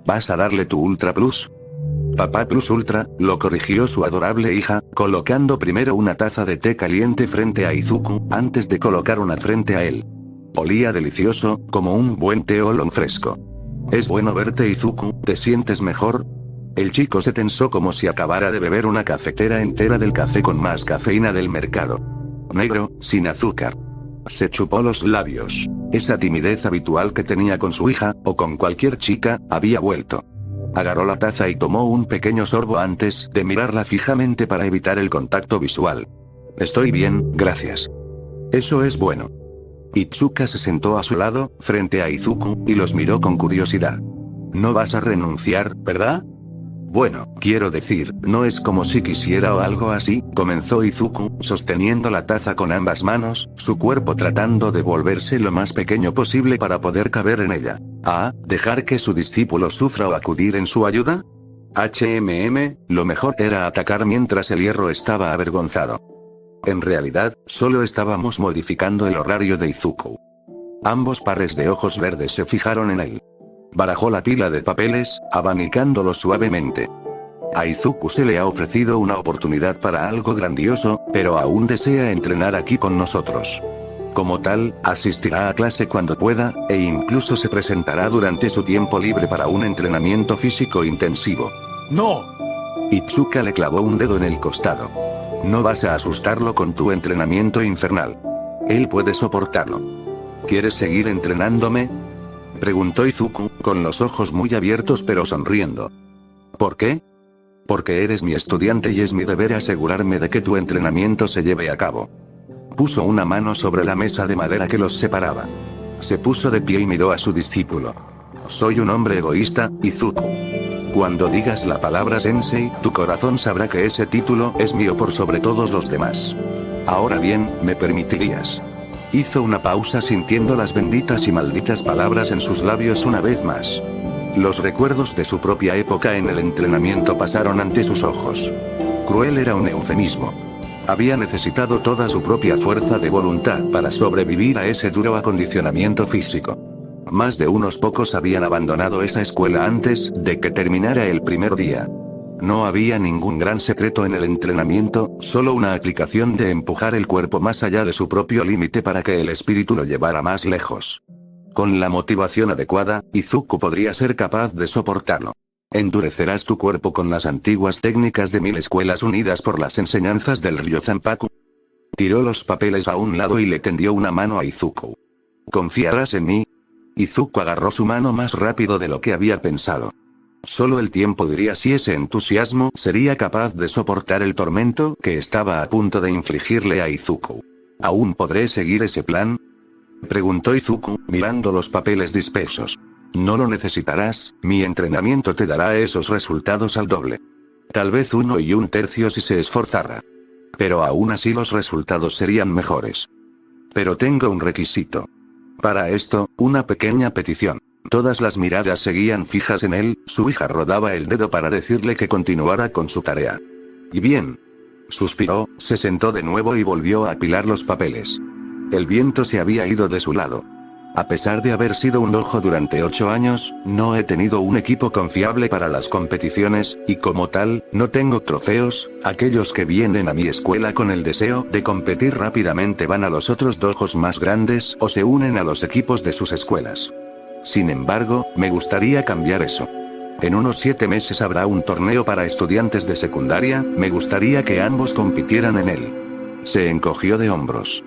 ¿Vas a darle tu Ultra Plus? Papá Plus Ultra, lo corrigió su adorable hija, colocando primero una taza de té caliente frente a Izuku, antes de colocar una frente a él. Olía delicioso, como un buen té oolong fresco. Es bueno verte, Izuku, ¿te sientes mejor? El chico se tensó como si acabara de beber una cafetera entera del café con más cafeína del mercado. Negro, sin azúcar. Se chupó los labios. Esa timidez habitual que tenía con su hija, o con cualquier chica, había vuelto. Agarró la taza y tomó un pequeño sorbo antes de mirarla fijamente para evitar el contacto visual. Estoy bien, gracias. Eso es bueno. Itsuka se sentó a su lado, frente a Izuku, y los miró con curiosidad. No vas a renunciar, ¿verdad? Bueno, quiero decir, no es como si quisiera o algo así, comenzó Izuku, sosteniendo la taza con ambas manos, su cuerpo tratando de volverse lo más pequeño posible para poder caber en ella. ¿Dejar que su discípulo sufra o acudir en su ayuda? Lo mejor era atacar mientras el hierro estaba avergonzado. En realidad, solo estábamos modificando el horario de Izuku. Ambos pares de ojos verdes se fijaron en él. Barajó la pila de papeles, abanicándolos suavemente. A Izuku se le ha ofrecido una oportunidad para algo grandioso, pero aún desea entrenar aquí con nosotros. Como tal, asistirá a clase cuando pueda, e incluso se presentará durante su tiempo libre para un entrenamiento físico intensivo. ¡No! Itsuka le clavó un dedo en el costado. No vas a asustarlo con tu entrenamiento infernal. Él puede soportarlo. ¿Quieres seguir entrenándome? Preguntó Izuku, con los ojos muy abiertos pero sonriendo. ¿Por qué? Porque eres mi estudiante y es mi deber asegurarme de que tu entrenamiento se lleve a cabo. Puso una mano sobre la mesa de madera que los separaba. Se puso de pie y miró a su discípulo. Soy un hombre egoísta, Izuku. Cuando digas la palabra sensei, tu corazón sabrá que ese título es mío por sobre todos los demás. Ahora bien, ¿me permitirías? Hizo una pausa sintiendo las benditas y malditas palabras en sus labios una vez más. Los recuerdos de su propia época en el entrenamiento pasaron ante sus ojos. Cruel era un eufemismo. Había necesitado toda su propia fuerza de voluntad para sobrevivir a ese duro acondicionamiento físico. Más de unos pocos habían abandonado esa escuela antes de que terminara el primer día. No había ningún gran secreto en el entrenamiento, solo una aplicación de empujar el cuerpo más allá de su propio límite para que el espíritu lo llevara más lejos. Con la motivación adecuada, Izuku podría ser capaz de soportarlo. ¿Endurecerás tu cuerpo con las antiguas técnicas de 1000 escuelas unidas por las enseñanzas del Ryozanpaku? Tiró los papeles a un lado y le tendió una mano a Izuku. ¿Confiarás en mí? Izuku agarró su mano más rápido de lo que había pensado. Solo el tiempo diría si ese entusiasmo sería capaz de soportar el tormento que estaba a punto de infligirle a Izuku. ¿Aún podré seguir ese plan? Preguntó Izuku, mirando los papeles dispersos. No lo necesitarás, mi entrenamiento te dará esos resultados al doble. Tal vez 1 1/3 si se esforzara. Pero aún así los resultados serían mejores. Pero tengo un requisito. Para esto, una pequeña petición. Todas las miradas seguían fijas en él, su hija rodaba el dedo para decirle que continuara con su tarea. Y bien. Suspiró, se sentó de nuevo y volvió a apilar los papeles. El viento se había ido de su lado. A pesar de haber sido un ojo durante 8 años, no he tenido un equipo confiable para las competiciones, y como tal, no tengo trofeos. Aquellos que vienen a mi escuela con el deseo de competir rápidamente van a los otros dojos más grandes o se unen a los equipos de sus escuelas. Sin embargo, me gustaría cambiar eso. En unos 7 meses habrá un torneo para estudiantes de secundaria, me gustaría que ambos compitieran en él. Se encogió de hombros.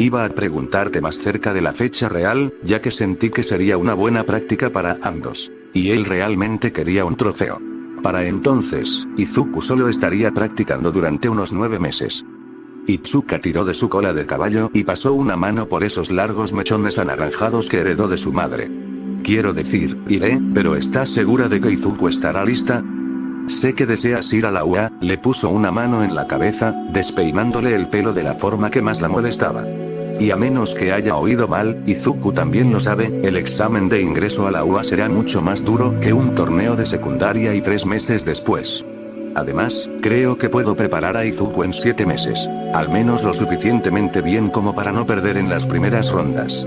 Iba a preguntarte más cerca de la fecha real, ya que sentí que sería una buena práctica para ambos. Y él realmente quería un trofeo. Para entonces, Izuku solo estaría practicando durante unos 9 meses. Itsuka tiró de su cola de caballo y pasó una mano por esos largos mechones anaranjados que heredó de su madre. Quiero decir, iré, pero ¿estás segura de que Izuku estará lista? Sé que deseas ir a la UA, le puso una mano en la cabeza, despeinándole el pelo de la forma que más la molestaba. Y a menos que haya oído mal, Izuku también lo sabe, el examen de ingreso a la UA será mucho más duro que un torneo de secundaria y 3 meses después. Además, creo que puedo preparar a Izuku en 7 meses. Al menos lo suficientemente bien como para no perder en las primeras rondas.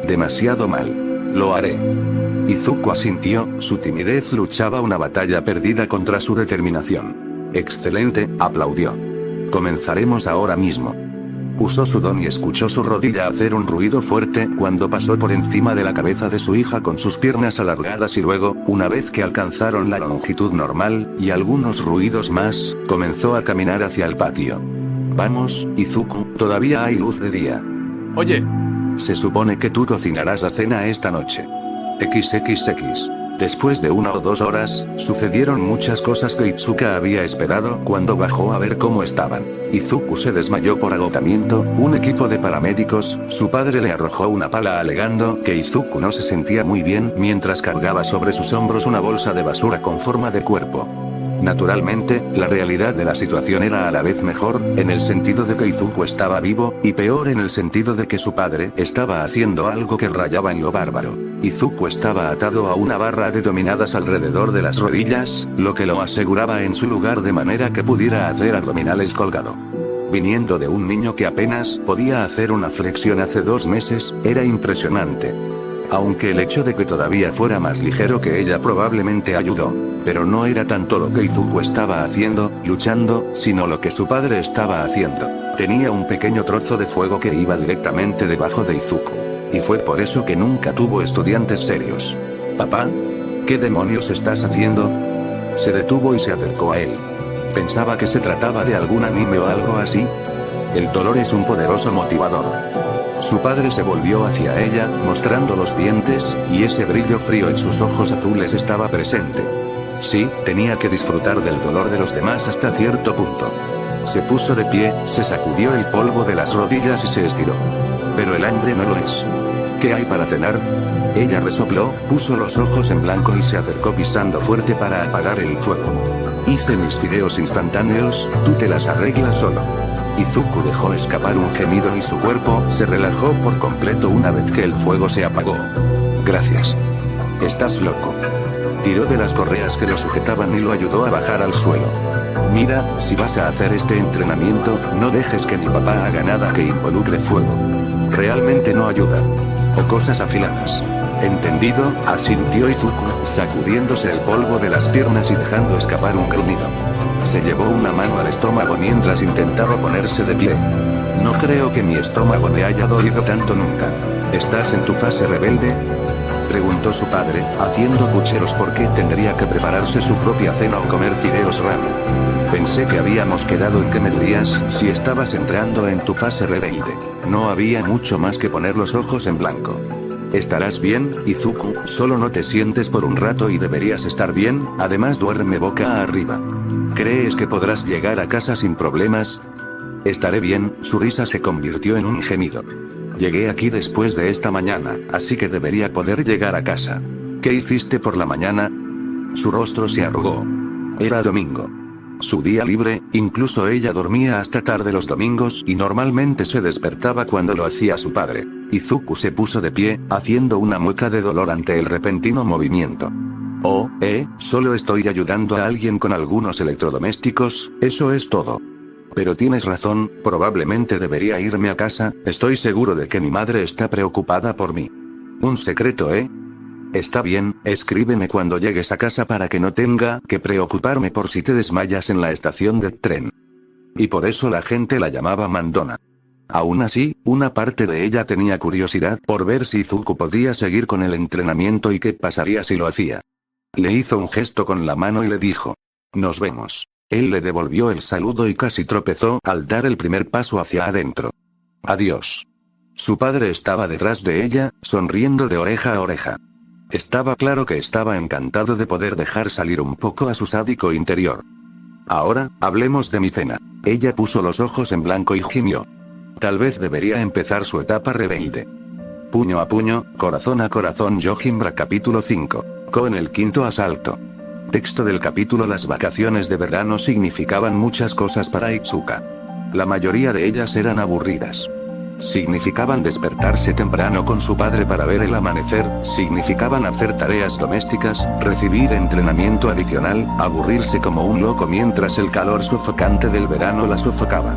Demasiado mal. Lo haré. Izuku asintió, su timidez luchaba una batalla perdida contra su determinación. Excelente, aplaudió. Comenzaremos ahora mismo. Usó su don y escuchó su rodilla hacer un ruido fuerte cuando pasó por encima de la cabeza de su hija con sus piernas alargadas y luego, una vez que alcanzaron la longitud normal, y algunos ruidos más, comenzó a caminar hacia el patio. Vamos, Izuku, todavía hay luz de día. Oye. Se supone que tú cocinarás la cena esta noche. XXX. Después de 1 o 2 horas, sucedieron muchas cosas que Itsuka había esperado cuando bajó a ver cómo estaban. Izuku se desmayó por agotamiento, un equipo de paramédicos, su padre le arrojó una pala alegando que Izuku no se sentía muy bien mientras cargaba sobre sus hombros una bolsa de basura con forma de cuerpo. Naturalmente, la realidad de la situación era a la vez mejor, en el sentido de que Izuku estaba vivo, y peor en el sentido de que su padre estaba haciendo algo que rayaba en lo bárbaro. Izuku estaba atado a una barra de dominadas alrededor de las rodillas, lo que lo aseguraba en su lugar de manera que pudiera hacer abdominales colgado. Viniendo de un niño que apenas podía hacer una flexión hace 2 meses, era impresionante. Aunque el hecho de que todavía fuera más ligero que ella probablemente ayudó. Pero no era tanto lo que Izuku estaba haciendo, luchando, sino lo que su padre estaba haciendo. Tenía un pequeño trozo de fuego que iba directamente debajo de Izuku. Y fue por eso que nunca tuvo estudiantes serios. ¿Papá? ¿Qué demonios estás haciendo? Se detuvo y se acercó a él. Pensaba que se trataba de algún anime o algo así. El dolor es un poderoso motivador. Su padre se volvió hacia ella, mostrando los dientes, y ese brillo frío en sus ojos azules estaba presente. Sí, tenía que disfrutar del dolor de los demás hasta cierto punto. Se puso de pie, se sacudió el polvo de las rodillas y se estiró. Pero el hambre no lo es. ¿Qué hay para cenar? Ella resopló, puso los ojos en blanco y se acercó pisando fuerte para apagar el fuego. Hice mis fideos instantáneos, tú te las arreglas solo. Izuku dejó escapar un gemido y su cuerpo se relajó por completo una vez que el fuego se apagó. Gracias. Estás loco. Tiró de las correas que lo sujetaban y lo ayudó a bajar al suelo. Mira, si vas a hacer este entrenamiento, no dejes que mi papá haga nada que involucre fuego. Realmente no ayuda. O cosas afiladas. Entendido, asintió Izuku, sacudiéndose el polvo de las piernas y dejando escapar un gruñido. Se llevó una mano al estómago mientras intentaba ponerse de pie. No creo que mi estómago le haya dolido tanto nunca. ¿Estás en tu fase rebelde?, preguntó su padre, haciendo pucheros porque tendría que prepararse su propia cena o comer fideos ramen. Pensé que habíamos quedado en que me dirías si estabas entrando en tu fase rebelde. No había mucho más que poner los ojos en blanco. Estarás bien, Izuku, solo no te sientes por un rato y deberías estar bien, además duerme boca arriba. ¿Crees que podrás llegar a casa sin problemas? Estaré bien, su risa se convirtió en un gemido. Llegué aquí después de esta mañana, así que debería poder llegar a casa. ¿Qué hiciste por la mañana? Su rostro se arrugó. Era domingo. Su día libre, incluso ella dormía hasta tarde los domingos y normalmente se despertaba cuando lo hacía su padre. Izuku se puso de pie, haciendo una mueca de dolor ante el repentino movimiento. Oh, solo estoy ayudando a alguien con algunos electrodomésticos, eso es todo. Pero tienes razón, probablemente debería irme a casa, estoy seguro de que mi madre está preocupada por mí. Un secreto, Está bien, escríbeme cuando llegues a casa para que no tenga que preocuparme por si te desmayas en la estación de tren. Y por eso la gente la llamaba Mandona. Aún así, una parte de ella tenía curiosidad por ver si Izuku podía seguir con el entrenamiento y qué pasaría si lo hacía. Le hizo un gesto con la mano y le dijo: nos vemos. Él le devolvió el saludo y casi tropezó al dar el primer paso hacia adentro. Adiós. Su padre estaba detrás de ella, sonriendo de oreja a oreja. Estaba claro que estaba encantado de poder dejar salir un poco a su sádico interior. Ahora, hablemos de mi cena. Ella puso los ojos en blanco y gimió. Tal vez debería empezar su etapa rebelde. Puño a puño, corazón a corazón. Yojimbra capítulo 5. Ko en el quinto asalto. Texto del capítulo. Las vacaciones de verano significaban muchas cosas para Itsuka. La mayoría de ellas eran aburridas. Significaban despertarse temprano con su padre para ver el amanecer, significaban hacer tareas domésticas, recibir entrenamiento adicional, aburrirse como un loco mientras el calor sofocante del verano la sofocaba.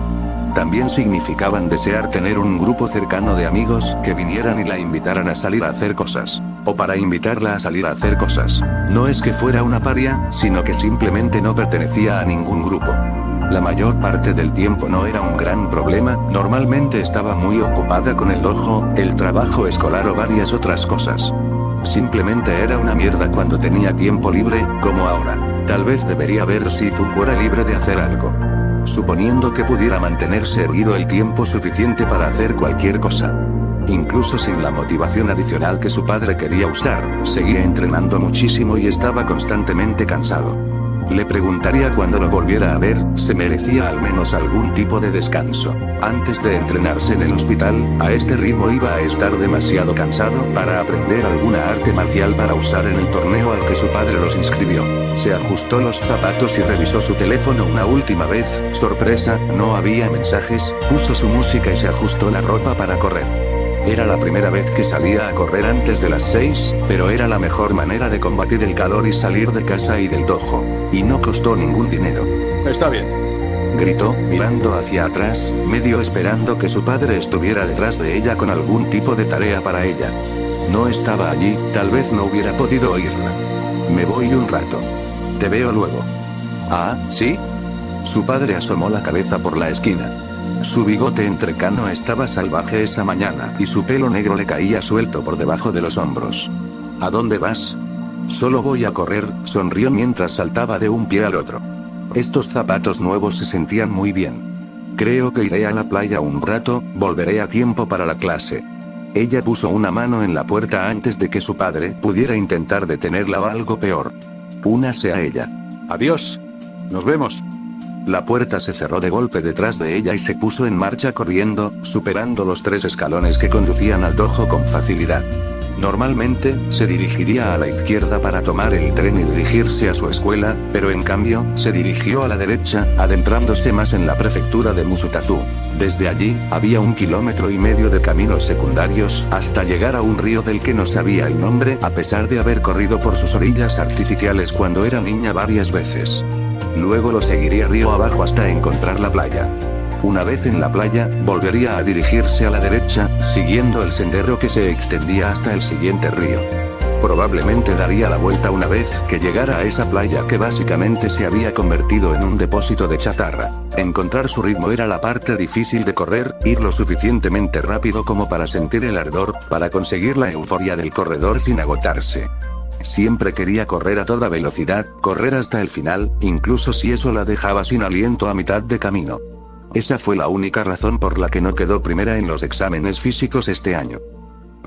También significaban desear tener un grupo cercano de amigos que vinieran y la invitaran a salir a hacer cosas. O para invitarla a salir a hacer cosas. No es que fuera una paria, sino que simplemente no pertenecía a ningún grupo. La mayor parte del tiempo no era un gran problema, normalmente estaba muy ocupada con el dojo, el trabajo escolar o varias otras cosas. Simplemente era una mierda cuando tenía tiempo libre, como ahora. Tal vez debería ver si Izuku era libre de hacer algo. Suponiendo que pudiera mantenerse erguido el tiempo suficiente para hacer cualquier cosa. Incluso sin la motivación adicional que su padre quería usar, seguía entrenando muchísimo y estaba constantemente cansado. Le preguntaría cuando lo volviera a ver, se merecía al menos algún tipo de descanso. Antes de entrenarse en el hospital, a este ritmo iba a estar demasiado cansado para aprender alguna arte marcial para usar en el torneo al que su padre los inscribió. Se ajustó los zapatos y revisó su teléfono una última vez, sorpresa, no había mensajes, puso su música y se ajustó la ropa para correr. Era la primera vez que salía a correr antes de las 6, pero era la mejor manera de combatir el calor y salir de casa y del dojo. Y no costó ningún dinero. Está bien. Gritó, mirando hacia atrás, medio esperando que su padre estuviera detrás de ella con algún tipo de tarea para ella. No estaba allí, tal vez no hubiera podido oírla. Me voy un rato. Te veo luego. Ah, ¿sí? Su padre asomó la cabeza por la esquina. Su bigote entrecano estaba salvaje esa mañana y su pelo negro le caía suelto por debajo de los hombros. ¿A dónde vas? Solo voy a correr, sonrió mientras saltaba de un pie al otro. Estos zapatos nuevos se sentían muy bien. Creo que iré a la playa un rato, volveré a tiempo para la clase. Ella puso una mano en la puerta antes de que su padre pudiera intentar detenerla o algo peor. Únase a ella. Adiós. Nos vemos. La puerta se cerró de golpe detrás de ella y se puso en marcha corriendo, superando los 3 escalones que conducían al dojo con facilidad. Normalmente, se dirigiría a la izquierda para tomar el tren y dirigirse a su escuela, pero en cambio, se dirigió a la derecha, adentrándose más en la prefectura de Musutazu. Desde allí, había 1,5 kilómetros de caminos secundarios, hasta llegar a un río del que no sabía el nombre, a pesar de haber corrido por sus orillas artificiales cuando era niña varias veces. Luego lo seguiría río abajo hasta encontrar la playa. Una vez en la playa, volvería a dirigirse a la derecha, siguiendo el sendero que se extendía hasta el siguiente río. Probablemente daría la vuelta una vez que llegara a esa playa que básicamente se había convertido en un depósito de chatarra. Encontrar su ritmo era la parte difícil de correr, ir lo suficientemente rápido como para sentir el ardor, para conseguir la euforia del corredor sin agotarse. Siempre quería correr a toda velocidad, correr hasta el final, incluso si eso la dejaba sin aliento a mitad de camino. Esa fue la única razón por la que no quedó primera en los exámenes físicos este año.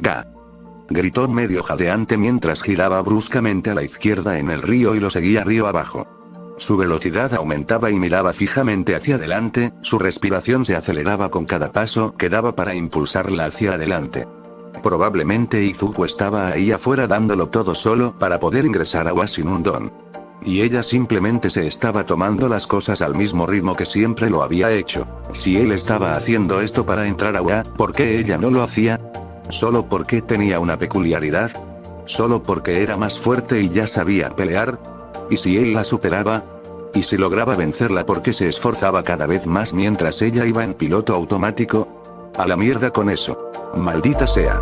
¡Ga! Gritó medio jadeante mientras giraba bruscamente a la izquierda en el río y lo seguía río abajo. Su velocidad aumentaba y miraba fijamente hacia adelante, su respiración se aceleraba con cada paso que daba para impulsarla hacia adelante. Probablemente Izuku estaba ahí afuera dándolo todo solo para poder ingresar a Wasinundon. Y ella simplemente se estaba tomando las cosas al mismo ritmo que siempre lo había hecho. Si él estaba haciendo esto para entrar a UA, ¿por qué ella no lo hacía? ¿Solo porque tenía una peculiaridad? ¿Solo porque era más fuerte y ya sabía pelear? ¿Y si él la superaba? ¿Y si lograba vencerla porque se esforzaba cada vez más mientras ella iba en piloto automático? A la mierda con eso. Maldita sea.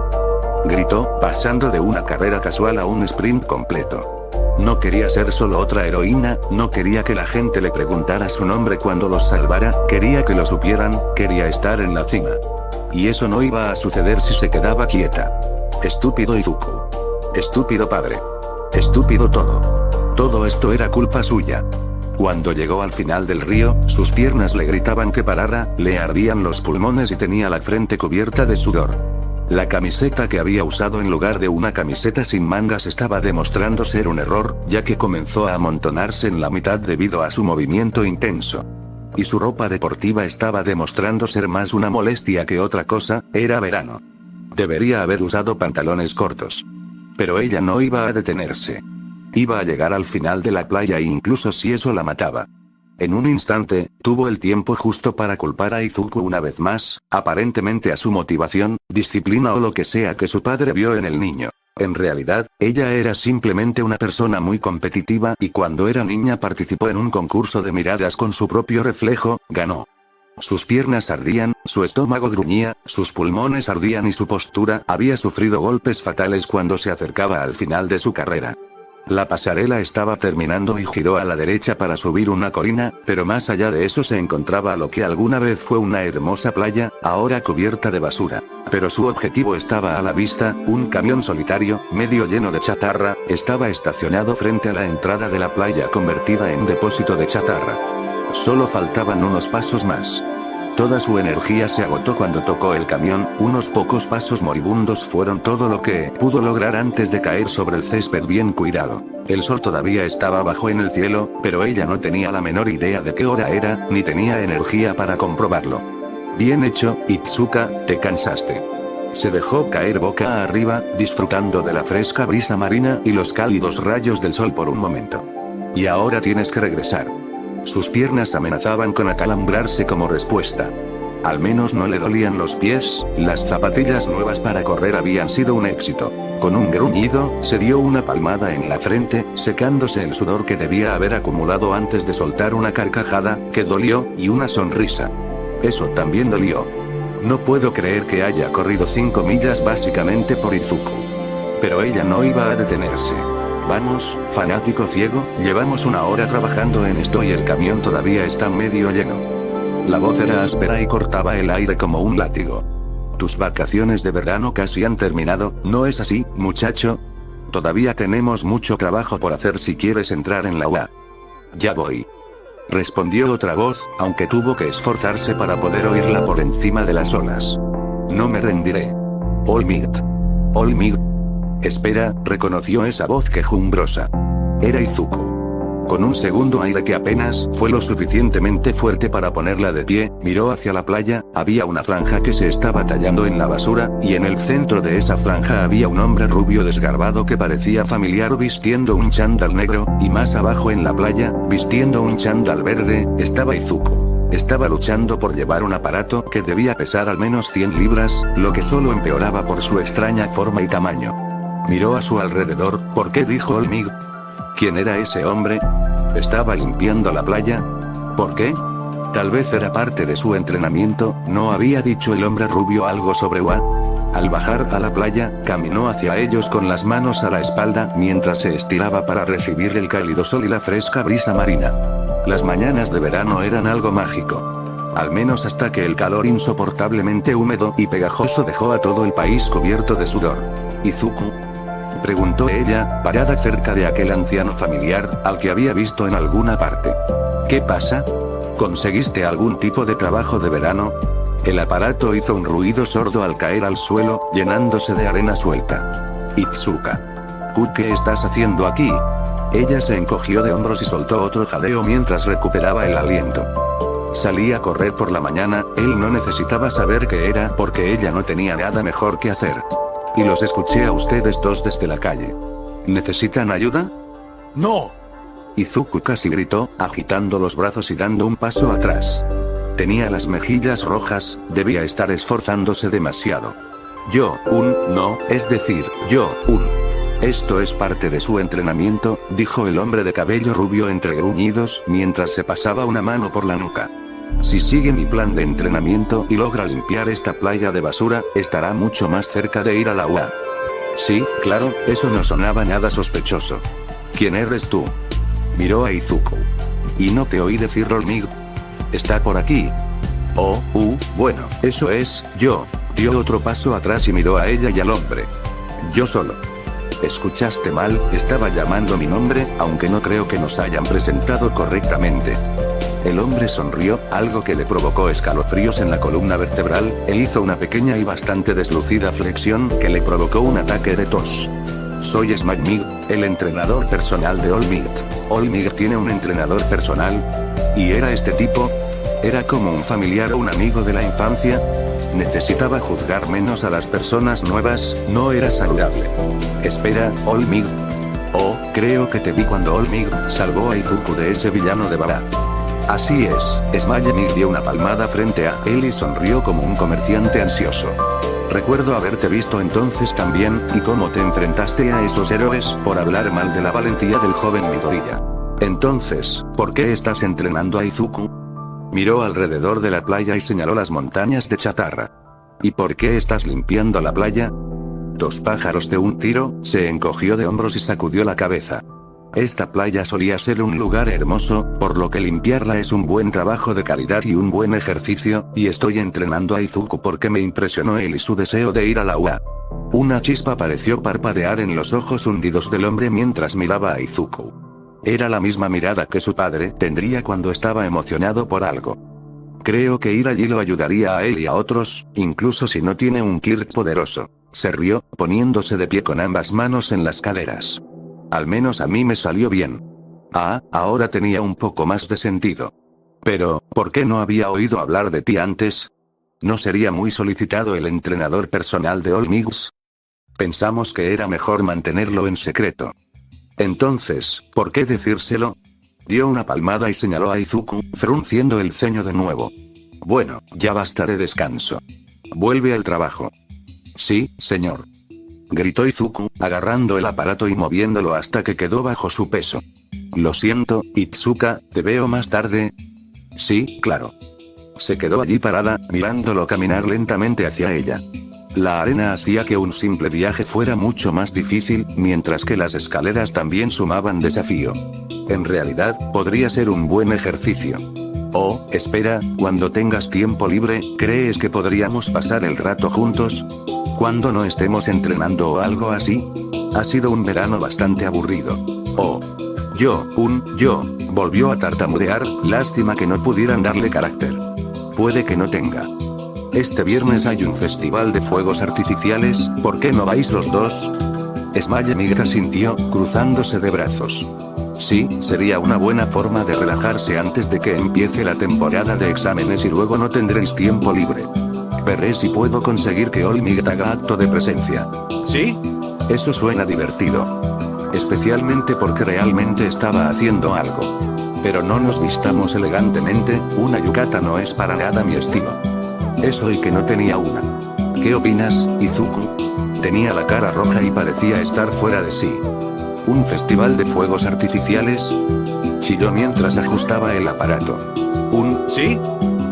Gritó, pasando de una carrera casual a un sprint completo. No quería ser solo otra heroína, no quería que la gente le preguntara su nombre cuando los salvara, quería que lo supieran, quería estar en la cima. Y eso no iba a suceder si se quedaba quieta. Estúpido Izuku. Estúpido padre. Estúpido todo. Todo esto era culpa suya. Cuando llegó al final del río, sus piernas le gritaban que parara, le ardían los pulmones y tenía la frente cubierta de sudor. La camiseta que había usado en lugar de una camiseta sin mangas estaba demostrando ser un error, ya que comenzó a amontonarse en la mitad debido a su movimiento intenso. Y su ropa deportiva estaba demostrando ser más una molestia que otra cosa, era verano. Debería haber usado pantalones cortos. Pero ella no iba a detenerse. Iba a llegar al final de la playa e incluso si eso la mataba. En un instante, tuvo el tiempo justo para culpar a Izuku una vez más, aparentemente a su motivación, disciplina o lo que sea que su padre vio en el niño. En realidad, ella era simplemente una persona muy competitiva y cuando era niña participó en un concurso de miradas con su propio reflejo, ganó. Sus piernas ardían, su estómago gruñía, sus pulmones ardían y su postura había sufrido golpes fatales cuando se acercaba al final de su carrera. La pasarela estaba terminando y giró a la derecha para subir una colina, pero más allá de eso se encontraba lo que alguna vez fue una hermosa playa, ahora cubierta de basura. Pero su objetivo estaba a la vista, un camión solitario, medio lleno de chatarra, estaba estacionado frente a la entrada de la playa convertida en depósito de chatarra. Solo faltaban unos pasos más. Toda su energía se agotó cuando tocó el camión, unos pocos pasos moribundos fueron todo lo que pudo lograr antes de caer sobre el césped bien cuidado. El sol todavía estaba bajo en el cielo, pero ella no tenía la menor idea de qué hora era, ni tenía energía para comprobarlo. Bien hecho, Itsuka, te cansaste. Se dejó caer boca arriba, disfrutando de la fresca brisa marina y los cálidos rayos del sol por un momento. Y ahora tienes que regresar. Sus piernas amenazaban con acalambrarse como respuesta. Al menos no le dolían los pies, las zapatillas nuevas para correr habían sido un éxito. Con un gruñido, se dio una palmada en la frente, secándose el sudor que debía haber acumulado antes de soltar una carcajada, que dolió, y una sonrisa. Eso también dolió. No puedo creer que haya corrido 5 millas básicamente por Izuku. Pero ella no iba a detenerse. Vamos, fanático ciego, llevamos 1 hora trabajando en esto y el camión todavía está medio lleno. La voz era áspera y cortaba el aire como un látigo. Tus vacaciones de verano casi han terminado, ¿no es así, muchacho? Todavía tenemos mucho trabajo por hacer si quieres entrar en la UA. Ya voy. Respondió otra voz, aunque tuvo que esforzarse para poder oírla por encima de las olas. No me rendiré. All Might. All Might. Espera, reconoció esa voz quejumbrosa. Era Izuku. Con un segundo aire que apenas fue lo suficientemente fuerte para ponerla de pie, miró hacia la playa, había una franja que se estaba tallando en la basura, y en el centro de esa franja había un hombre rubio desgarbado que parecía familiar vistiendo un chándal negro, y más abajo en la playa, vistiendo un chándal verde, estaba Izuku. Estaba luchando por llevar un aparato que debía pesar al menos 100 libras, lo que solo empeoraba por su extraña forma y tamaño. Miró a su alrededor, ¿por qué dijo Olmig? ¿Quién era ese hombre? ¿Estaba limpiando la playa? ¿Por qué? Tal vez era parte de su entrenamiento, ¿no había dicho el hombre rubio algo sobre Wa? Al bajar a la playa, caminó hacia ellos con las manos a la espalda mientras se estiraba para recibir el cálido sol y la fresca brisa marina. Las mañanas de verano eran algo mágico. Al menos hasta que el calor insoportablemente húmedo y pegajoso dejó a todo el país cubierto de sudor. ¿Izuku? Preguntó ella, parada cerca de aquel anciano familiar, al que había visto en alguna parte. ¿Qué pasa? ¿Conseguiste algún tipo de trabajo de verano? El aparato hizo un ruido sordo al caer al suelo, llenándose de arena suelta. Itsuka. ¿Qué estás haciendo aquí? Ella se encogió de hombros y soltó otro jadeo mientras recuperaba el aliento. Salí a correr por la mañana, él no necesitaba saber qué era porque ella no tenía nada mejor que hacer. Y los escuché a ustedes dos desde la calle. ¿Necesitan ayuda? ¡No! Izuku casi gritó, agitando los brazos y dando un paso atrás. Tenía las mejillas rojas, debía estar esforzándose demasiado. no, es decir, Esto es parte de su entrenamiento, dijo el hombre de cabello rubio entre gruñidos, mientras se pasaba una mano por la nuca. Si sigue mi plan de entrenamiento y logra limpiar esta playa de basura, estará mucho más cerca de ir a la UA. Sí, claro, eso no sonaba nada sospechoso. ¿Quién eres tú? Miró a Izuku. Y no te oí decir Olmig. Está por aquí. Oh, bueno, eso es, yo. Dio otro paso atrás y miró a ella y al hombre. Yo solo. Escuchaste mal, estaba llamando mi nombre, aunque no creo que nos hayan presentado correctamente. El hombre sonrió, algo que le provocó escalofríos en la columna vertebral, e hizo una pequeña y bastante deslucida flexión que le provocó un ataque de tos. Soy Smile Mig, el entrenador personal de All Might. All Might tiene un entrenador personal. ¿Y era este tipo? ¿Era como un familiar o un amigo de la infancia? Necesitaba juzgar menos a las personas nuevas, no era saludable. Espera, All Might. Oh, creo que te vi cuando All Might salvó a Izuku de ese villano de Bara. Así es, Smile Mig dio una palmada frente a él y sonrió como un comerciante ansioso. Recuerdo haberte visto entonces también, y cómo te enfrentaste a esos héroes, por hablar mal de la valentía del joven Midoriya. Entonces, ¿por qué estás entrenando a Izuku? Miró alrededor de la playa y señaló las montañas de chatarra. ¿Y por qué estás limpiando la playa? Dos pájaros de un tiro, se encogió de hombros y sacudió la cabeza. Esta playa solía ser un lugar hermoso, por lo que limpiarla es un buen trabajo de calidad y un buen ejercicio, y estoy entrenando a Izuku porque me impresionó él y su deseo de ir a la UA. Una chispa pareció parpadear en los ojos hundidos del hombre mientras miraba a Izuku. Era la misma mirada que su padre tendría cuando estaba emocionado por algo. Creo que ir allí lo ayudaría a él y a otros, incluso si no tiene un Kirk poderoso. Se rió, poniéndose de pie con ambas manos en las caderas. Al menos a mí me salió bien. Ah, ahora tenía un poco más de sentido. Pero, ¿por qué no había oído hablar de ti antes? ¿No sería muy solicitado el entrenador personal de All Might? Pensamos que era mejor mantenerlo en secreto. Entonces, ¿por qué decírselo? Dio una palmada y señaló a Izuku, frunciendo el ceño de nuevo. Bueno, ya basta de descanso. Vuelve al trabajo. Sí, señor. Gritó Izuku, agarrando el aparato y moviéndolo hasta que quedó bajo su peso. Lo siento, Itsuka, ¿te veo más tarde? Sí, claro. Se quedó allí parada, mirándolo caminar lentamente hacia ella. La arena hacía que un simple viaje fuera mucho más difícil, mientras que las escaleras también sumaban desafío. En realidad, podría ser un buen ejercicio. Oh, espera, cuando tengas tiempo libre, ¿crees que podríamos pasar el rato juntos? Cuando no estemos entrenando o algo así. Ha sido un verano bastante aburrido. Oh. Volvió a tartamudear, lástima que no pudieran darle carácter. Puede que no tenga. Este viernes hay un festival de fuegos artificiales, ¿por qué no vais los dos? Smile Mig asintió, cruzándose de brazos. Sí, sería una buena forma de relajarse antes de que empiece la temporada de exámenes y luego no tendréis tiempo libre. Veré si puedo conseguir que All Might haga acto de presencia. ¿Sí? Eso suena divertido. Especialmente porque realmente estaba haciendo algo. Pero no nos vistamos elegantemente, una yukata no es para nada mi estilo. Eso y que no tenía una. ¿Qué opinas, Izuku? Tenía la cara roja y parecía estar fuera de sí. ¿Un festival de fuegos artificiales? Chilló mientras ajustaba el aparato. ¿Sí?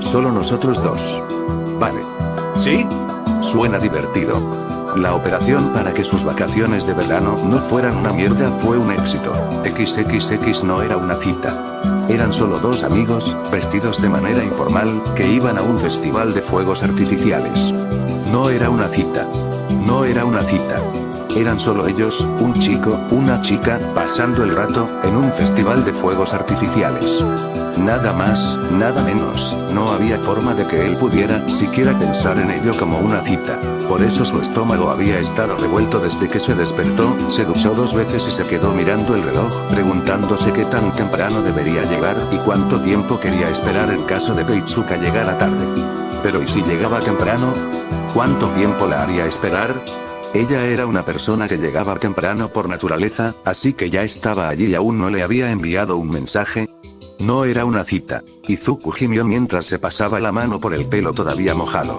Solo nosotros dos. Vale. ¿Sí? Suena divertido. La operación para que sus vacaciones de verano no fueran una mierda fue un éxito. XXX no era una cita. Eran solo dos amigos, vestidos de manera informal, que iban a un festival de fuegos artificiales. No era una cita. No era una cita. Eran solo ellos, un chico, una chica, pasando el rato, en un festival de fuegos artificiales. Nada más, nada menos, no había forma de que él pudiera siquiera pensar en ello como una cita. Por eso su estómago había estado revuelto desde que se despertó, se duchó 2 veces y se quedó mirando el reloj, preguntándose qué tan temprano debería llegar y cuánto tiempo quería esperar en caso de que Itsuka llegara tarde. Pero ¿y si llegaba temprano? ¿Cuánto tiempo la haría esperar? Ella era una persona que llegaba temprano por naturaleza, así que ya estaba allí y aún no le había enviado un mensaje. No era una cita. Izuku gimió mientras se pasaba la mano por el pelo todavía mojado.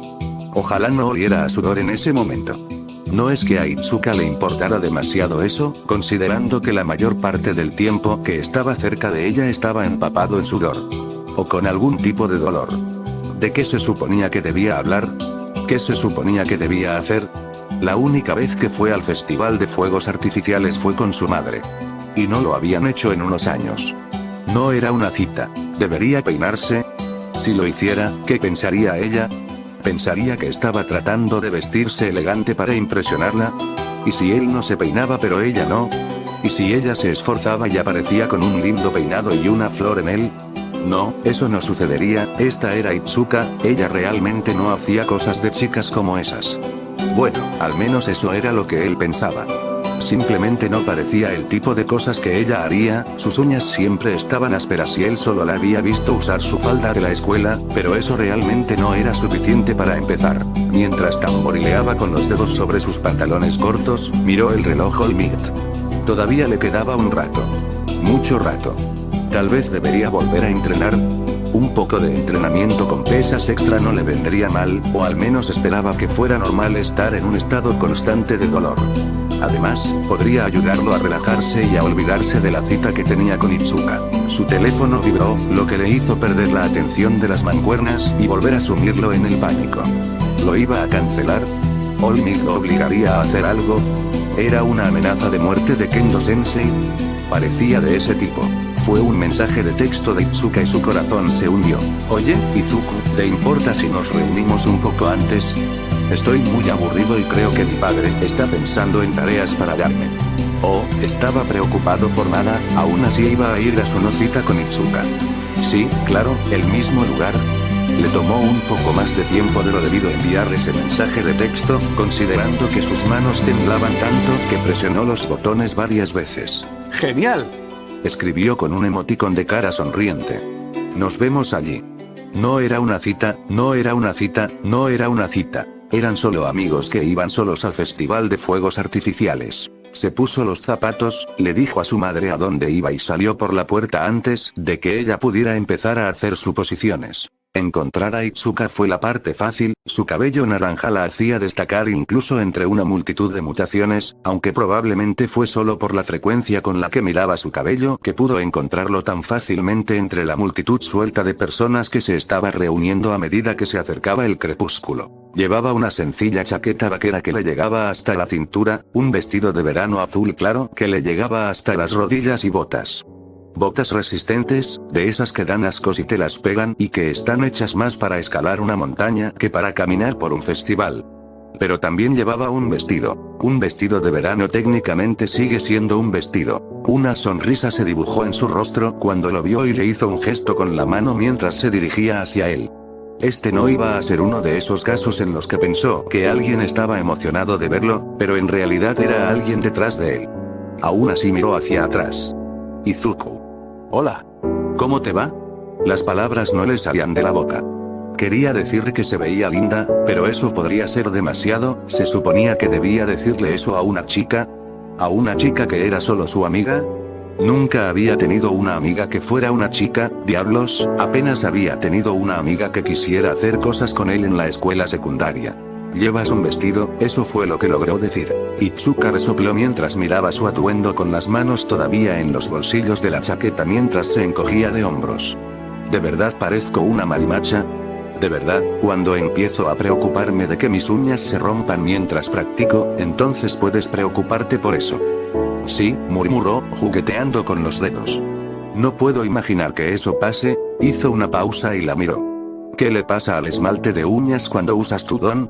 Ojalá no oliera a sudor en ese momento. No es que a Itsuka le importara demasiado eso, considerando que la mayor parte del tiempo que estaba cerca de ella estaba empapado en sudor. O con algún tipo de dolor. ¿De qué se suponía que debía hablar? ¿Qué se suponía que debía hacer? La única vez que fue al festival de fuegos artificiales fue con su madre. Y no lo habían hecho en unos años. No era una cita. ¿Debería peinarse? Si lo hiciera, ¿qué pensaría ella? ¿Pensaría que estaba tratando de vestirse elegante para impresionarla? ¿Y si él no se peinaba pero ella no? ¿Y si ella se esforzaba y aparecía con un lindo peinado y una flor en él? No, eso no sucedería. Esta era Itsuka, ella realmente no hacía cosas de chicas como esas. Bueno, al menos eso era lo que él pensaba. Simplemente no parecía el tipo de cosas que ella haría, sus uñas siempre estaban ásperas y él solo la había visto usar su falda de la escuela, pero eso realmente no era suficiente para empezar. Mientras tamborileaba con los dedos sobre sus pantalones cortos, miró el reloj Olmigt. Todavía le quedaba un rato. Mucho rato. Tal vez debería volver a entrenar. Un poco de entrenamiento con pesas extra no le vendría mal, o al menos esperaba que fuera normal estar en un estado constante de dolor. Además, podría ayudarlo a relajarse y a olvidarse de la cita que tenía con Itsuka. Su teléfono vibró, lo que le hizo perder la atención de las mancuernas y volver a sumirlo en el pánico. ¿Lo iba a cancelar? ¿Olmigt lo obligaría a hacer algo? ¿Era una amenaza de muerte de Kendo-sensei? Parecía de ese tipo. Fue un mensaje de texto de Itsuka y su corazón se hundió. Oye, Izuku, ¿te importa si nos reunimos un poco antes? Estoy muy aburrido y creo que mi padre está pensando en tareas para darme. Oh, estaba preocupado por nada, aún así iba a ir a su no cita con Itsuka. Sí, claro, el mismo lugar. Le tomó un poco más de tiempo de lo debido enviar ese mensaje de texto, considerando que sus manos temblaban tanto que presionó los botones varias veces. ¡Genial! Escribió con un emoticón de cara sonriente. Nos vemos allí. No era una cita, no era una cita, no era una cita. Eran solo amigos que iban solos al festival de fuegos artificiales. Se puso los zapatos, le dijo a su madre a dónde iba y salió por la puerta antes de que ella pudiera empezar a hacer suposiciones. Encontrar a Itsuka fue la parte fácil, su cabello naranja la hacía destacar incluso entre una multitud de mutaciones, aunque probablemente fue solo por la frecuencia con la que miraba su cabello que pudo encontrarlo tan fácilmente entre la multitud suelta de personas que se estaba reuniendo a medida que se acercaba el crepúsculo. Llevaba una sencilla chaqueta vaquera que le llegaba hasta la cintura, un vestido de verano azul claro que le llegaba hasta las rodillas y botas. Botas resistentes, de esas que dan asco si te las pegan y que están hechas más para escalar una montaña que para caminar por un festival. Pero también llevaba un vestido. Un vestido de verano técnicamente sigue siendo un vestido. Una sonrisa se dibujó en su rostro cuando lo vio y le hizo un gesto con la mano mientras se dirigía hacia él. Este no iba a ser uno de esos casos en los que pensó que alguien estaba emocionado de verlo, pero en realidad era alguien detrás de él. Aún así miró hacia atrás. Izuku. Hola. ¿Cómo te va? Las palabras no le salían de la boca. Quería decir que se veía linda, pero eso podría ser demasiado, se suponía que debía decirle eso a una chica. ¿A una chica que era solo su amiga? Nunca había tenido una amiga que fuera una chica, diablos, apenas había tenido una amiga que quisiera hacer cosas con él en la escuela secundaria. ¿Llevas un vestido? Eso fue lo que logró decir. Itsuka resopló mientras miraba su atuendo con las manos todavía en los bolsillos de la chaqueta mientras se encogía de hombros. ¿De verdad parezco una marimacha? De verdad, cuando empiezo a preocuparme de que mis uñas se rompan mientras practico, entonces puedes preocuparte por eso. Sí, murmuró, jugueteando con los dedos. No puedo imaginar que eso pase, hizo una pausa y la miró. ¿Qué le pasa al esmalte de uñas cuando usas tu don?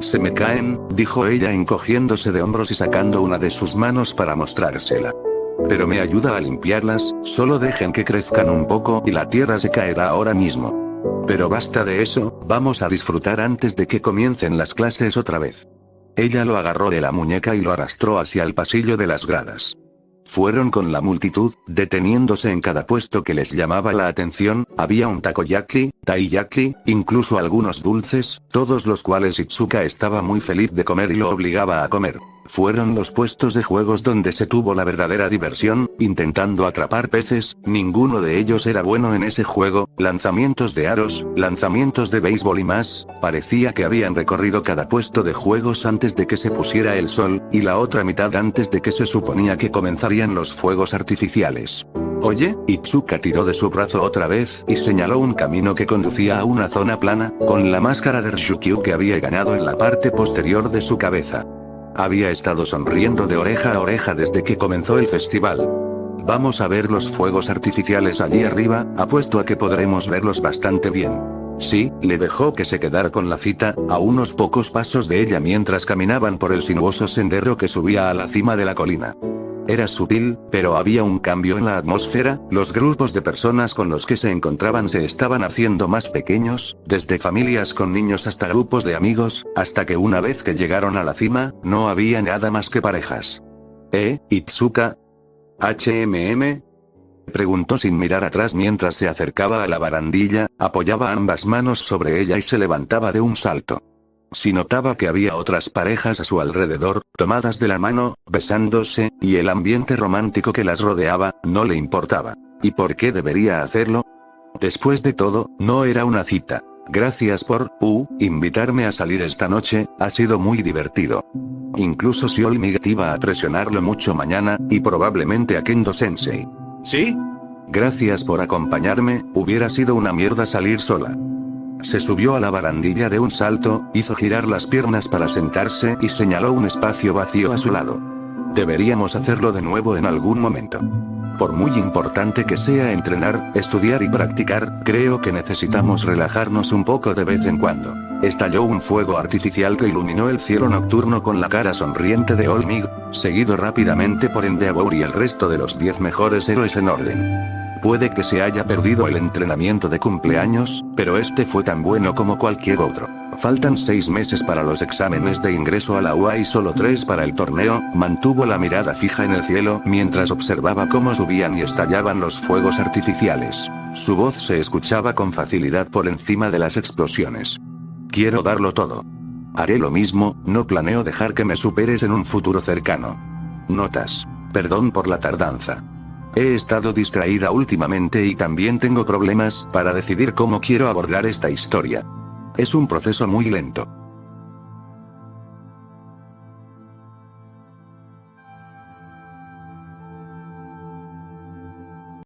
Se me caen, dijo ella encogiéndose de hombros y sacando una de sus manos para mostrársela. Pero me ayuda a limpiarlas, solo dejen que crezcan un poco y la tierra se caerá ahora mismo. Pero basta de eso, vamos a disfrutar antes de que comiencen las clases otra vez. Ella lo agarró de la muñeca y lo arrastró hacia el pasillo de las gradas. Fueron con la multitud, deteniéndose en cada puesto que les llamaba la atención, había un takoyaki, taiyaki, incluso algunos dulces, todos los cuales Itsuka estaba muy feliz de comer y lo obligaba a comer. Fueron los puestos de juegos donde se tuvo la verdadera diversión, intentando atrapar peces, ninguno de ellos era bueno en ese juego, lanzamientos de aros, lanzamientos de béisbol y más, parecía que habían recorrido cada puesto de juegos antes de que se pusiera el sol, y la otra mitad antes de que se suponía que comenzarían los fuegos artificiales. Oye, Itsuka tiró de su brazo otra vez y señaló un camino que conducía a una zona plana, con la máscara de Ryukyu que había ganado en la parte posterior de su cabeza. Había estado sonriendo de oreja a oreja desde que comenzó el festival. Vamos a ver los fuegos artificiales allí arriba, apuesto a que podremos verlos bastante bien. Sí, le dejó que se quedara con la cita, a unos pocos pasos de ella mientras caminaban por el sinuoso sendero que subía a la cima de la colina. Era sutil, pero había un cambio en la atmósfera, los grupos de personas con los que se encontraban se estaban haciendo más pequeños, desde familias con niños hasta grupos de amigos, hasta que una vez que llegaron a la cima, no había nada más que parejas. Itsuka? ¿HMM? Preguntó sin mirar atrás mientras se acercaba a la barandilla, apoyaba ambas manos sobre ella y se levantaba de un salto. Si notaba que había otras parejas a su alrededor, tomadas de la mano, besándose, y el ambiente romántico que las rodeaba, no le importaba. ¿Y por qué debería hacerlo? Después de todo, no era una cita. Gracias por, invitarme a salir esta noche, ha sido muy divertido. Incluso si Olmig iba a presionarlo mucho mañana, y probablemente a Kendo-sensei. ¿Sí? Gracias por acompañarme, hubiera sido una mierda salir sola. Se subió a la barandilla de un salto, hizo girar las piernas para sentarse y señaló un espacio vacío a su lado. Deberíamos hacerlo de nuevo en algún momento. Por muy importante que sea entrenar, estudiar y practicar, creo que necesitamos relajarnos un poco de vez en cuando. Estalló un fuego artificial que iluminó el cielo nocturno con la cara sonriente de Olmig, seguido rápidamente por Endeavor y el resto de los 10 mejores héroes en orden. Puede que se haya perdido el entrenamiento de cumpleaños, pero este fue tan bueno como cualquier otro. Faltan 6 meses para los exámenes de ingreso a la UA y solo 3 para el torneo. Mantuvo la mirada fija en el cielo mientras observaba cómo subían y estallaban los fuegos artificiales. Su voz se escuchaba con facilidad por encima de las explosiones. Quiero darlo todo. Haré lo mismo, no planeo dejar que me superes en un futuro cercano. Notas. Perdón por la tardanza. He estado distraída últimamente y también tengo problemas para decidir cómo quiero abordar esta historia. Es un proceso muy lento.